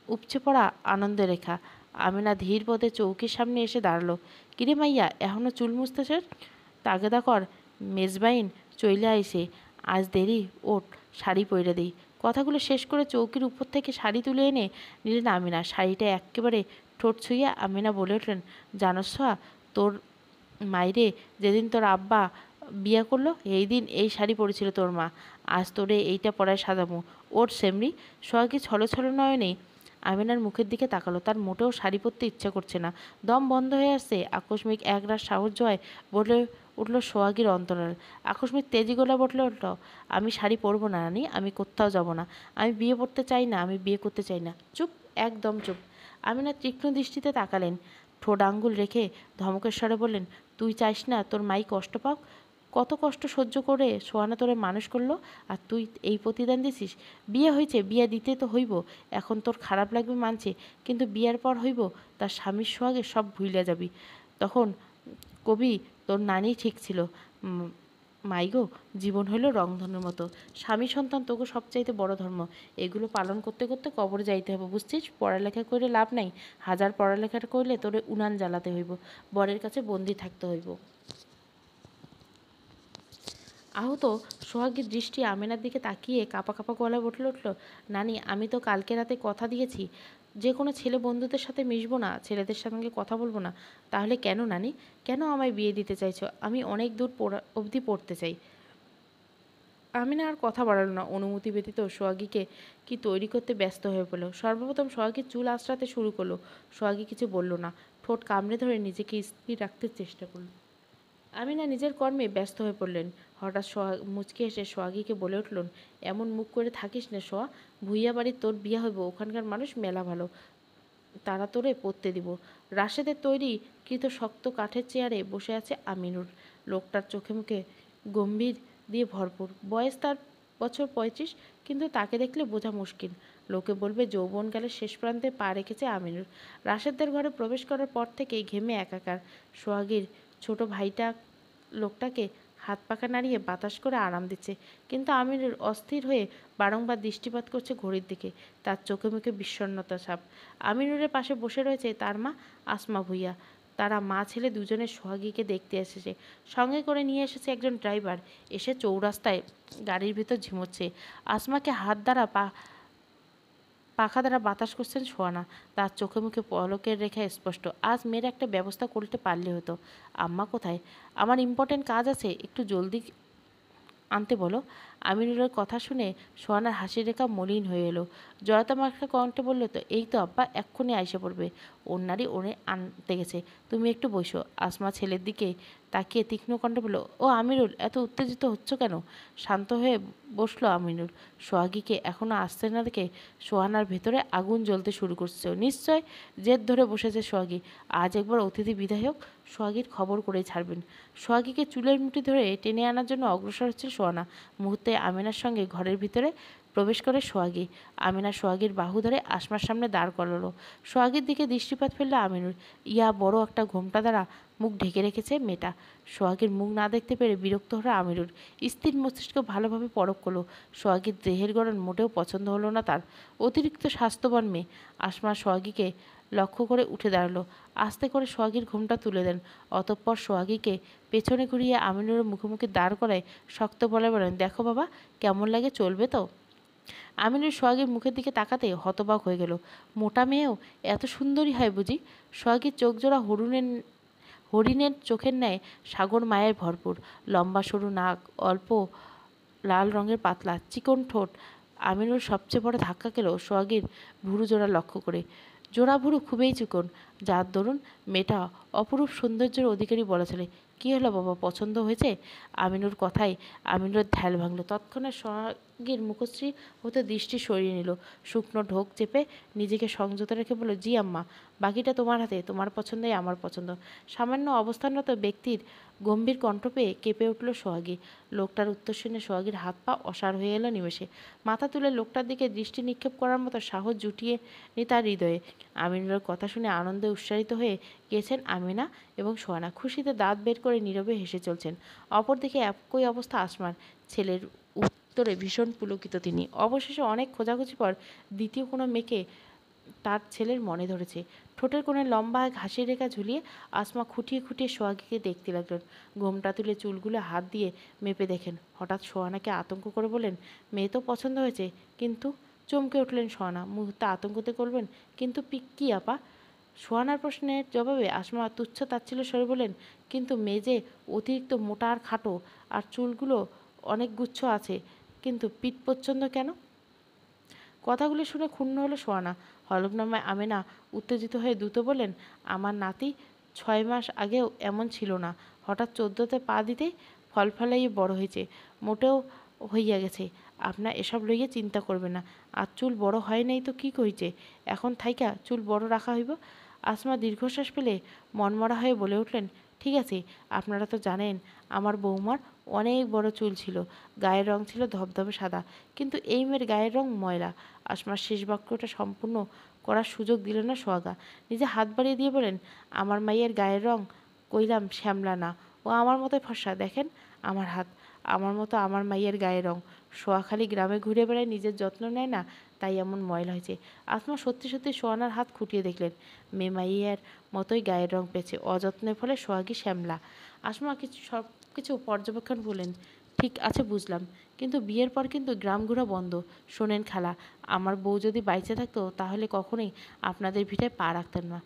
[SPEAKER 1] উপচে পড়া আনন্দের রেখা। আমিনা ধীর পদে চৌকির সামনে এসে দাঁড়ালো। কিরে মাইয়া, এখনো চুল মুছতেছেন? তাগেদা কর, মেজবাইন চইলে আইসে, আজ দেরি, ওঠ শাড়ি পইরা দেই। কথাগুলো শেষ করে চৌকির উপর থেকে শাড়ি তুলে এনে নিলেন আমিনা। শাড়িটা একেবারে ঠোঁট ছুঁইয়া আমিনা বলে উঠলেন, জানোস তোর মাইরে যেদিন তোর আব্বা বিয়া করলো এই দিন এই শাড়ি পরেছিল তোর মা। আজ তোরে এইটা পরায় সাজামু। ওর সেমরি। সোহাগী ছলো ছলো নয়নে আমিনার মুখের দিকে তাকালো। তার মোটেও শাড়ি পরতে ইচ্ছা করছে না। দম বন্ধ হয়ে আসছে। আকস্মিক একরাশ সাহস জয় বলে উঠল সোহাগীর অন্তরাল। আকস্মিক তেজি গলা বলে উঠল, আমি শাড়ি পরবো না নানি, আমি কোথাও যাব না। আমি বিয়ে পড়তে চাই না, আমি বিয়ে করতে চাই না। চুপ, একদম চুপ। আমিনা তীক্ষ্ণ দৃষ্টিতে তাকালেন। ঠোঁট আঙ্গুল রেখে ধমকের স্বরে বললেন, তুই চাইস না তোর মাই কষ্ট পাক? কত কষ্ট সহ্য করে সোহানা তোরে মানুষ করলো, আর তুই এই প্রতিদান দিছিস? বিয়ে হয়েছে, বিয়ে দিতে তো হইব। এখন তোর খারাপ লাগবে মানছে, কিন্তু বিয়ের পর হইব তার স্বামীর সোহাগে সব ভুইলা যাবি। তখন কবি তোর নানি ঠিক ছিল। মাইগো, জীবন হইল রংধনুর মতো। স্বামী সন্তান তোকে সবচাইতে বড় ধর্ম। এগুলো পালন করতে করতে কবরে যাইতে হবে, বুঝছিস? পড়ালেখা করে লাভ নাই। হাজার পড়ালেখাটা করলে তোরে উনান জ্বালাতে হইব, বরের কাছে বন্দি থাকতে হইব। আহত সোহাগীর দৃষ্টি আমেনার দিকে তাকিয়ে কাঁপা কাঁপা গলায় বলে উঠল, নানি, আমি তো কালকে রাতে কথা দিয়েছি যে কোনো ছেলে বন্ধুদের সাথে মিশবো না, ছেলেদের সঙ্গে কথা বলবো না। তাহলে কেন নানি, কেন আমায় বিয়ে দিতে চাইছো? আমি অনেক দূর অবধি পড়তে চাই। আমিনা আর কথা বাড়ালো না। অনুমতি ব্যতীত সোহাগীকে কি তৈরি করতে ব্যস্ত হয়ে পড়ল। সর্বপ্রথম সোহাগীর চুল আঁচড়াতে শুরু করলো। সোহাগী কিছু বলল না, ঠোঁট কামড়ে ধরে নিজেকে স্থির রাখতে চেষ্টা করল। আমিনা নিজের কর্মে ব্যস্ত হয়ে পড়লেন। হঠাৎ মুচকে এসে সোহাগীকে বলে উঠলেন, এমন মুখ করে থাকিস না সোয়া, ভুইয়া বাড়ির তোর বিয়া হইব, ওখানকার মানুষ মেলা ভালো, তারা তোরে পড়তে দিব। রাশেদের তৈরি কৃত শক্ত কাঠের চেয়ারে বসে আছে আমিনুর। লোকটার চোখে মুখে গম্ভীর দিয়ে ভরপুর। বয়স তার বছর 35, কিন্তু তাকে দেখলে বোঝা মুশকিল। লোকে বলবে যৌবনকালের শেষ প্রান্তে পা রেখেছে আমিনুর। রাশেদদের ঘরে প্রবেশ করার পর থেকেই ঘেমে একাকার। সোহাগীর ছোট ভাইটা লোকটাকে হাত পাখা নাড়িয়ে বাতাস করে আরাম দিচ্ছে, কিন্তু আমিনুর অস্থির হয়ে বারংবার দৃষ্টিপাত করছে ঘড়ির দিকে। তার চোখে মুখে বিষণ্ণতা ছাপ। আমিনুরের পাশে বসে রয়েছে তার মা আসমা ভুইয়া। তারা মা ছেলে দুজনের সোহাগীকে দেখতে এসেছে। সঙ্গে করে নিয়ে এসেছে একজন ড্রাইভার। এসে চৌরাস্তায় গাড়ির ভিতর ঝিমোচ্ছে। আসমাকে হাত দ্বারা পাখা দ্বারা বাতাস করছেন সোহানা। তার চোখে মুখে পলকের রেখা স্পষ্ট। আজ মেয়ের একটা ব্যবস্থা করতে পারলে হতো। আম্মা কোথায়? আমার ইম্পর্টেন্ট কাজ আছে, একটু জলদি আনতে বলো। আমিনুরের কথা শুনে সোহানার হাসির রেখা মলিন হয়ে এলো। জয়তা মার্কা কণ্ঠে বলল, তো এই তো আব্বা এক্ষুনি আইসে পড়বে, ওনারই ওনে আনতে গেছে, তুমি একটু বসো। আসমা ছেলের দিকে তাকিয়ে তীক্ষ্ণ কণ্ঠে বলল, ও আমিনুল, এত উত্তেজিত হচ্ছ কেন? শান্ত হয়ে বসলো আমিনুল। সোহাগীকে এখনও আসতে না দেখে সোহানার ভেতরে আগুন জ্বলতে শুরু করছে। নিশ্চয় জেদ ধরে বসেছে সোহাগী। আজ একবার অতিথি বিধায়ক সোহাগীর খবর করেই ছাড়বেন। সোহাগীকে চুলের মুঠি ধরে টেনে আনার জন্য অগ্রসর হচ্ছে সোহানা। মুহূর্তে আমিনার সঙ্গে ঘরের ভিতরে প্রবেশ করে সোহাগী। আমিনা সোহাগীর বাহু ধরে আসমার সামনে দাঁড় করালো। সোহাগীর দিকে দৃষ্টিপাত ফেললো আমিনুর। ইয়া বড় একটা ঘোমটা দ্বারা মুখ ঢেকে রেখেছে মেয়েটা। সোহাগীর মুখ না দেখতে পেরে বিরক্ত হলো আমিনুর। স্থির মস্তিষ্ক ভালোভাবে পরখ করলো। সোহাগীর দেহের গড়ন মোটেও পছন্দ হলো না তার। অতিরিক্ত স্বাস্থ্যবান মেয়ে। আসমা সোহাগীকে লক্ষ্য করে উঠে দাঁড়ালো। আস্তে করে সোহাগীর ঘোমটা তুলে দেন। অতঃপর সোহাগীকে পেছনে ঘুরিয়ে আমিনুরের মুখোমুখি দাঁড় করায় শক্ত গলায় বলেন, দেখো বাবা, কেমন লাগে, চলবে তো? আমিনুর সোহাগীর মুখের দিকে তাকাতে হতবাক হয়ে গেল। মোটা মেয়েও এত সুন্দরী হয় বুঝি? সোহাগীর চোখ জোড়া হরিণের চোখের ন্যায় সাগর মায়ের ভরপুর। লম্বা সরু নাক, অল্প লাল রঙের পাতলা চিকন ঠোঁট। আমিনুর সবচেয়ে বড় ধাক্কা খেল সোহাগীর ভুরু জোড়া লক্ষ্য করে। জোড়া ভুরু খুবই চিকন, যার দরুন মেয়েটা অপরূপ সৌন্দর্যের অধিকারী বলা চলে। কী হলো বাবা, পছন্দ হয়েছে? আমিনুর কথায় আমিনুরের ধ্যাল ভাঙল। তৎক্ষণাৎ সোহাগীর মুখশ্রী হতে দৃষ্টি সরিয়ে নিল। শুকনো ঢোক চেপে নিজেকে সংযত রেখে বলল, জি আম্মা, বাকিটা তোমার হাতে, তোমার পছন্দই আমার পছন্দ। সামান্য অবস্থানরত ব্যক্তির গম্ভীর কণ্ঠ পেয়ে কেঁপে উঠল সোহাগী। লোকটার উত্তর শুনে সোহাগীর হাত পা অসাড় হয়ে এলো নিমেষে। মাথা তুলে লোকটার দিকে দৃষ্টি নিক্ষেপ করার মতো সাহস জুটিয়ে নি তার হৃদয়ে। আমিনুরের কথা শুনে আনন্দে উৎসারিত হয়ে গিয়েছেন আমিনা এবং সোহানা। খুশিতে দাঁত বের করে নীরবে হেসে চলছেন। অপরদিকে একই অবস্থা আসমার। ছেলের উত্তরে ভীষণ পুলকিত তিনি। অবশেষে অনেক খোঁজাখুঁজি পর দ্বিতীয় কোনো মেয়েকে তার ছেলের মনে ধরেছে। ঠোঁটের কোণে লম্বা ঘাসের রেখা ঝুলিয়ে আসমা খুঁটিয়ে খুঁটিয়ে সোহাগীকে দেখতে লাগলেন। ঘোমটা তুলে চুলগুলো হাত দিয়ে মেপে দেখেন। হঠাৎ সোহানাকে আতঙ্ক করে বললেন, মেয়ে তো পছন্দ হয়েছে, কিন্তু? চমকে উঠলেন সোহানা। মুহূর্তে আতঙ্কতে করবেন, কিন্তু কি আপা? সোহানার প্রশ্নের জবাবে আসমা তুচ্ছ তাচ্ছিল্য স্বরে বললেন, কিন্তু মেয়ে যে অতিরিক্ত মোটা আর খাটো, আর চুলগুলো অনেক গুচ্ছ আছে, কিন্তু পিঠ পছন্দ কেন? কথাগুলো শুনে ক্ষুণ্ণ হলো সোহানা। হলফনামায় আমেনা উত্তেজিত হয়ে দ্রুত বললেন, আমার নাতি 6 মাস আগেও এমন ছিল না, হঠাৎ 14তে পা দিতেই ফলফলাইয়ে বড় হয়েছে, মোটেও হইয়া গেছে। আপনার এসব লইয়া চিন্তা করবে না। আর চুল বড় হয় নাই তো কি কইছে, এখন থাইকা চুল বড় রাখা হইব? আসমা দীর্ঘশ্বাস ফেলে মনমরা হয়ে বলে উঠলেন, ঠিক আছে, আপনারা তো জানেন আমার বৌমার অনেক বড় চুল ছিল, গায়ের রং ছিল ধবধবে সাদা, কিন্তু এই মেয়ের গায়ের রং ময়লা। আসমার শেষ বাক্যটা সম্পূর্ণ করার সুযোগ দিল না সোহাগা। নিজে হাত বাড়িয়ে দিয়ে বলেন, আমার মাইয়ের গায়ের রং কইলাম শ্যামলা না, ও আমার মতোই ফর্সা, দেখেন আমার হাত, আমার মতো আমার মাইয়ের গায়ের রং। সোহাখালি গ্রামে ঘুরে বেড়ায়, নিজের যত্ন নেয় না, তাই এমন ময়লা হয়েছে। আসমা সত্যি সত্যি সোহানার হাত খুঁটিয়ে দেখলেন। মেয়ে মাইয়ের মতোই গায়ের রং পেয়েছে, অযত্নের ফলে সোহাগী শ্যামলা। আসমা সব কিছু পর্যবেক্ষণ বলেন, ঠিক আছে বুঝলাম, কিন্তু বিয়ের পর কিন্তু গ্রাম ঘোরা বন্ধ। শোনেন খালা, আমার বউ যদি বাইচে থাকতো তাহলে কখনোই আপনাদের ভিটায় পা রাখতেন না।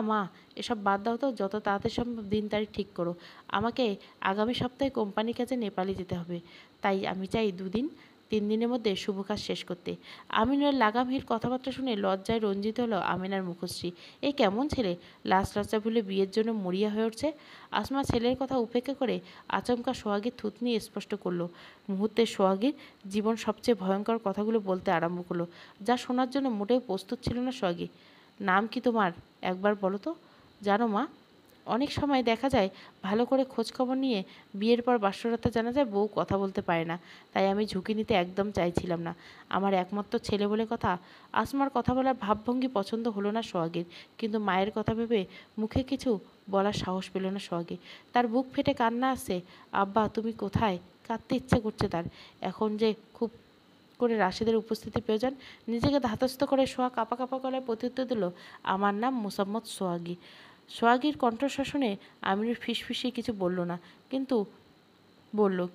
[SPEAKER 1] মা, এসব বাদ দাও তো, যত তাড়াতাড়ি সম্ভব দিন তারিখ ঠিক করো। আমাকে আগামী সপ্তাহে কোম্পানি কাজে নেপালে যেতে হবে, তাই আমি চাই 2-3 দিনের মধ্যে শুভ কাজ শেষ করতে। আমিনুরের লাগামহীন কথাবার্তা শুনে লজ্জায় রঞ্জিত হলো আমিনার মুখশ্রী। এই কেমন ছেলে, লাজ লজ্জা ভুলে বিয়ের জন্য মরিয়া হয়ে উঠছে। আসমা ছেলের কথা উপেক্ষা করে আচমকা সোহাগীর থুতনি স্পষ্ট করলো। মুহূর্তে সোহাগীর জীবন সবচেয়ে ভয়ঙ্কর কথাগুলো বলতে আরম্ভ করলো, যা শোনার জন্য মোটেও প্রস্তুত ছিল না সোহাগী। নাম কি তোমার, একবার বলো তো? জানো মা, অনেক সময় দেখা যায় ভালো করে খোঁজখবর নিয়ে বিয়ের পর বাসরাতে জানা যায় বউ কথা বলতে পারে না, তাই আমি ঝুঁকি নিতে একদম চাইছিলাম না। আমার একমাত্র ছেলে বলে কথা। আসমার কথা বলার ভাবভঙ্গি পছন্দ হলো না সোহাগীর, কিন্তু মায়ের কথা ভেবে মুখে কিছু বলার সাহস পেল না সোহাগী। তার বুক ফেটে কান্না আসছে। আব্বা তুমি কোথায়? কাঁদতে ইচ্ছে করছে তার। এখন যে খুব করে রাশেদের উপস্থিতি প্রয়োজন। নিজেকে ধাতস্থ করে সোহা কাঁপা কাঁপা গলায় প্রত্যুত্তর দিল, আমার নাম মোসাম্মদ সোহাগী। সোহাগীর কণ্ঠস্বর শুনে আমিনুর ফিসফিসিয়ে কিছু বলল,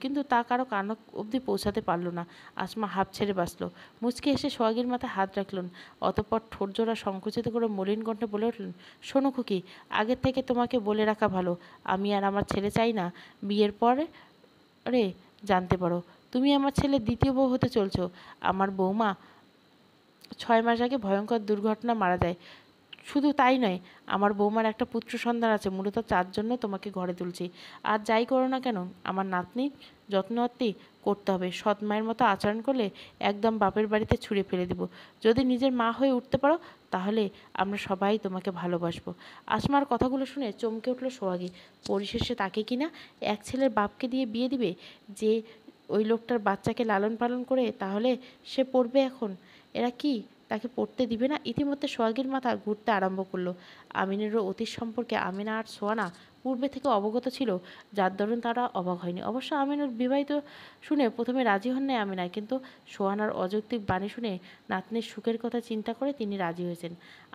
[SPEAKER 1] কিন্তু তা কারো কান অবধি পৌঁছাতে পারল না। আসমা হাঁপ ছেড়ে বাঁচল। মুচকে এসে সোহাগীর মাথায় হাত রাখলেন। অতঃপর ঠোঁটজোড়া সংকুচিত করে মলিন কণ্ঠে বলে উঠলেন, শোনো খুকি, আগের থেকে তোমাকে বলে রাখা ভালো, আমি আর আমার ছেলে চাই না বিয়ের পরে জানতে পারো তুমি আমার ছেলের দ্বিতীয় বউ হতে চলছো। আমার বৌমা 6 মাস আগে ভয়ঙ্কর দুর্ঘটনা মারা যায়। শুধু তাই নয়, আমার বৌমার একটা পুত্র সন্তান আছে, মূলত তার জন্য তোমাকে ঘরে তুলছি। আর যাই করো না কেন, আমার নাতনি যত্নআত্তি করতে হবে। সৎ মায়ের মতো আচরণ করলে একদম বাপের বাড়িতে ছুঁড়ে ফেলে দেব। যদি নিজের মা হয়ে উঠতে পারো, তাহলে আমরা সবাই তোমাকে ভালোবাসবো। আসমার কথাগুলো শুনে চমকে উঠল সোহাগী। পরিশেষে তাকে কিনা এক ছেলের বাপকে দিয়ে বিয়ে দিবে, যে ওই লোকটার বাচ্চাকে লালন পালন করে তাহলে সে পড়বে এখন। এরা কি তাকে পড়তে দিবে না? ইতিমধ্যে সোহাগীর মাথা ঘুরতে আরম্ভ করলো। আমিনেরও অতীত সম্পর্কে আমিনা আর সোয়ানা পূর্বে থেকে অবগত ছিল, যার দরুন তারা অবাক হয়নি। অবশ্য আমিনুর বিবাহিত শুনে প্রথমে রাজি হন নাই আমিনা, কিন্তু সোহানার অযৌক্তিক বাণী শুনে নাতনির সুখের কথা চিন্তা করে তিনি রাজি হয়েছেন।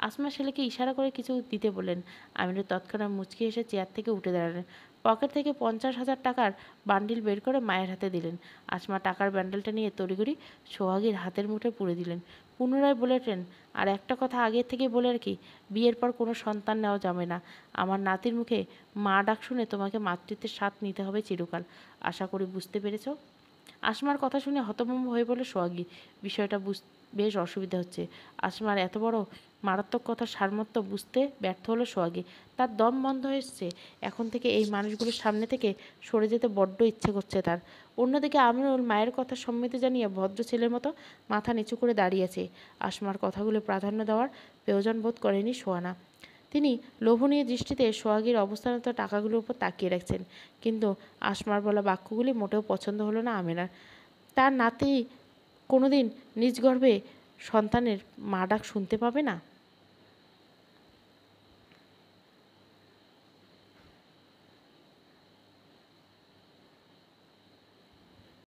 [SPEAKER 1] আসমা ছেলেকে ইশারা করে কিছু দিতে বললেন। আমিনুর তৎক্ষণাৎ মুচকি এসে চেয়ার থেকে উঠে দাঁড়ালেন। পকেট থেকে 50,000 টাকার বান্ডিল বের করে মায়ের হাতে দিলেন। আসমা টাকার বান্ডেলটা নিয়ে তড়িঘড়ি সোহাগীর হাতের মুঠে পুরে দিলেন। পুনরায় বলেছেন, আর একটা কথা আগে থেকে বলে রাখি, বিয়ের পর কোনো সন্তান নেওয়া যাবে না। আমার নাতির মুখে মা ডাক শুনে তোমাকে মাতৃত্বের স্বাদ নিতে হবে চিরকাল। আশা করি বুঝতে পেরেছ? আসমার কথা শুনে হতভম্ব হয়ে বলে সোহাগী, বিষয়টা বেশ অসুবিধা হচ্ছে। আসমার এত বড় মারাত্মক কথার সারমর্ম বুঝতে ব্যর্থ হলো সোহাগী। তার দম বন্ধ হয়ে এসছে। এখন থেকে এই মানুষগুলোর সামনে থেকে সরে যেতে বড্ড ইচ্ছে করছে তার। অন্যদিকে আমিনুল মায়ের কথা সম্মতি জানিয়ে ভদ্র ছেলের মতো মাথা নিচু করে দাঁড়িয়েছে। আসমার কথাগুলো প্রাধান্য দেওয়ার প্রয়োজন বোধ করেনি সোয়ানা। তিনি লোভনীয় দৃষ্টিতে সোহাগীর অবস্থানত টাকাগুলোর উপর তাকিয়ে রাখছেন। কিন্তু আসমার বলা বাক্যগুলি মোটেও পছন্দ হলো না আমিনার। তার নাতি কোনোদিন নিজ গর্ভে সন্তানের মা ডাক শুনতে পাবে না।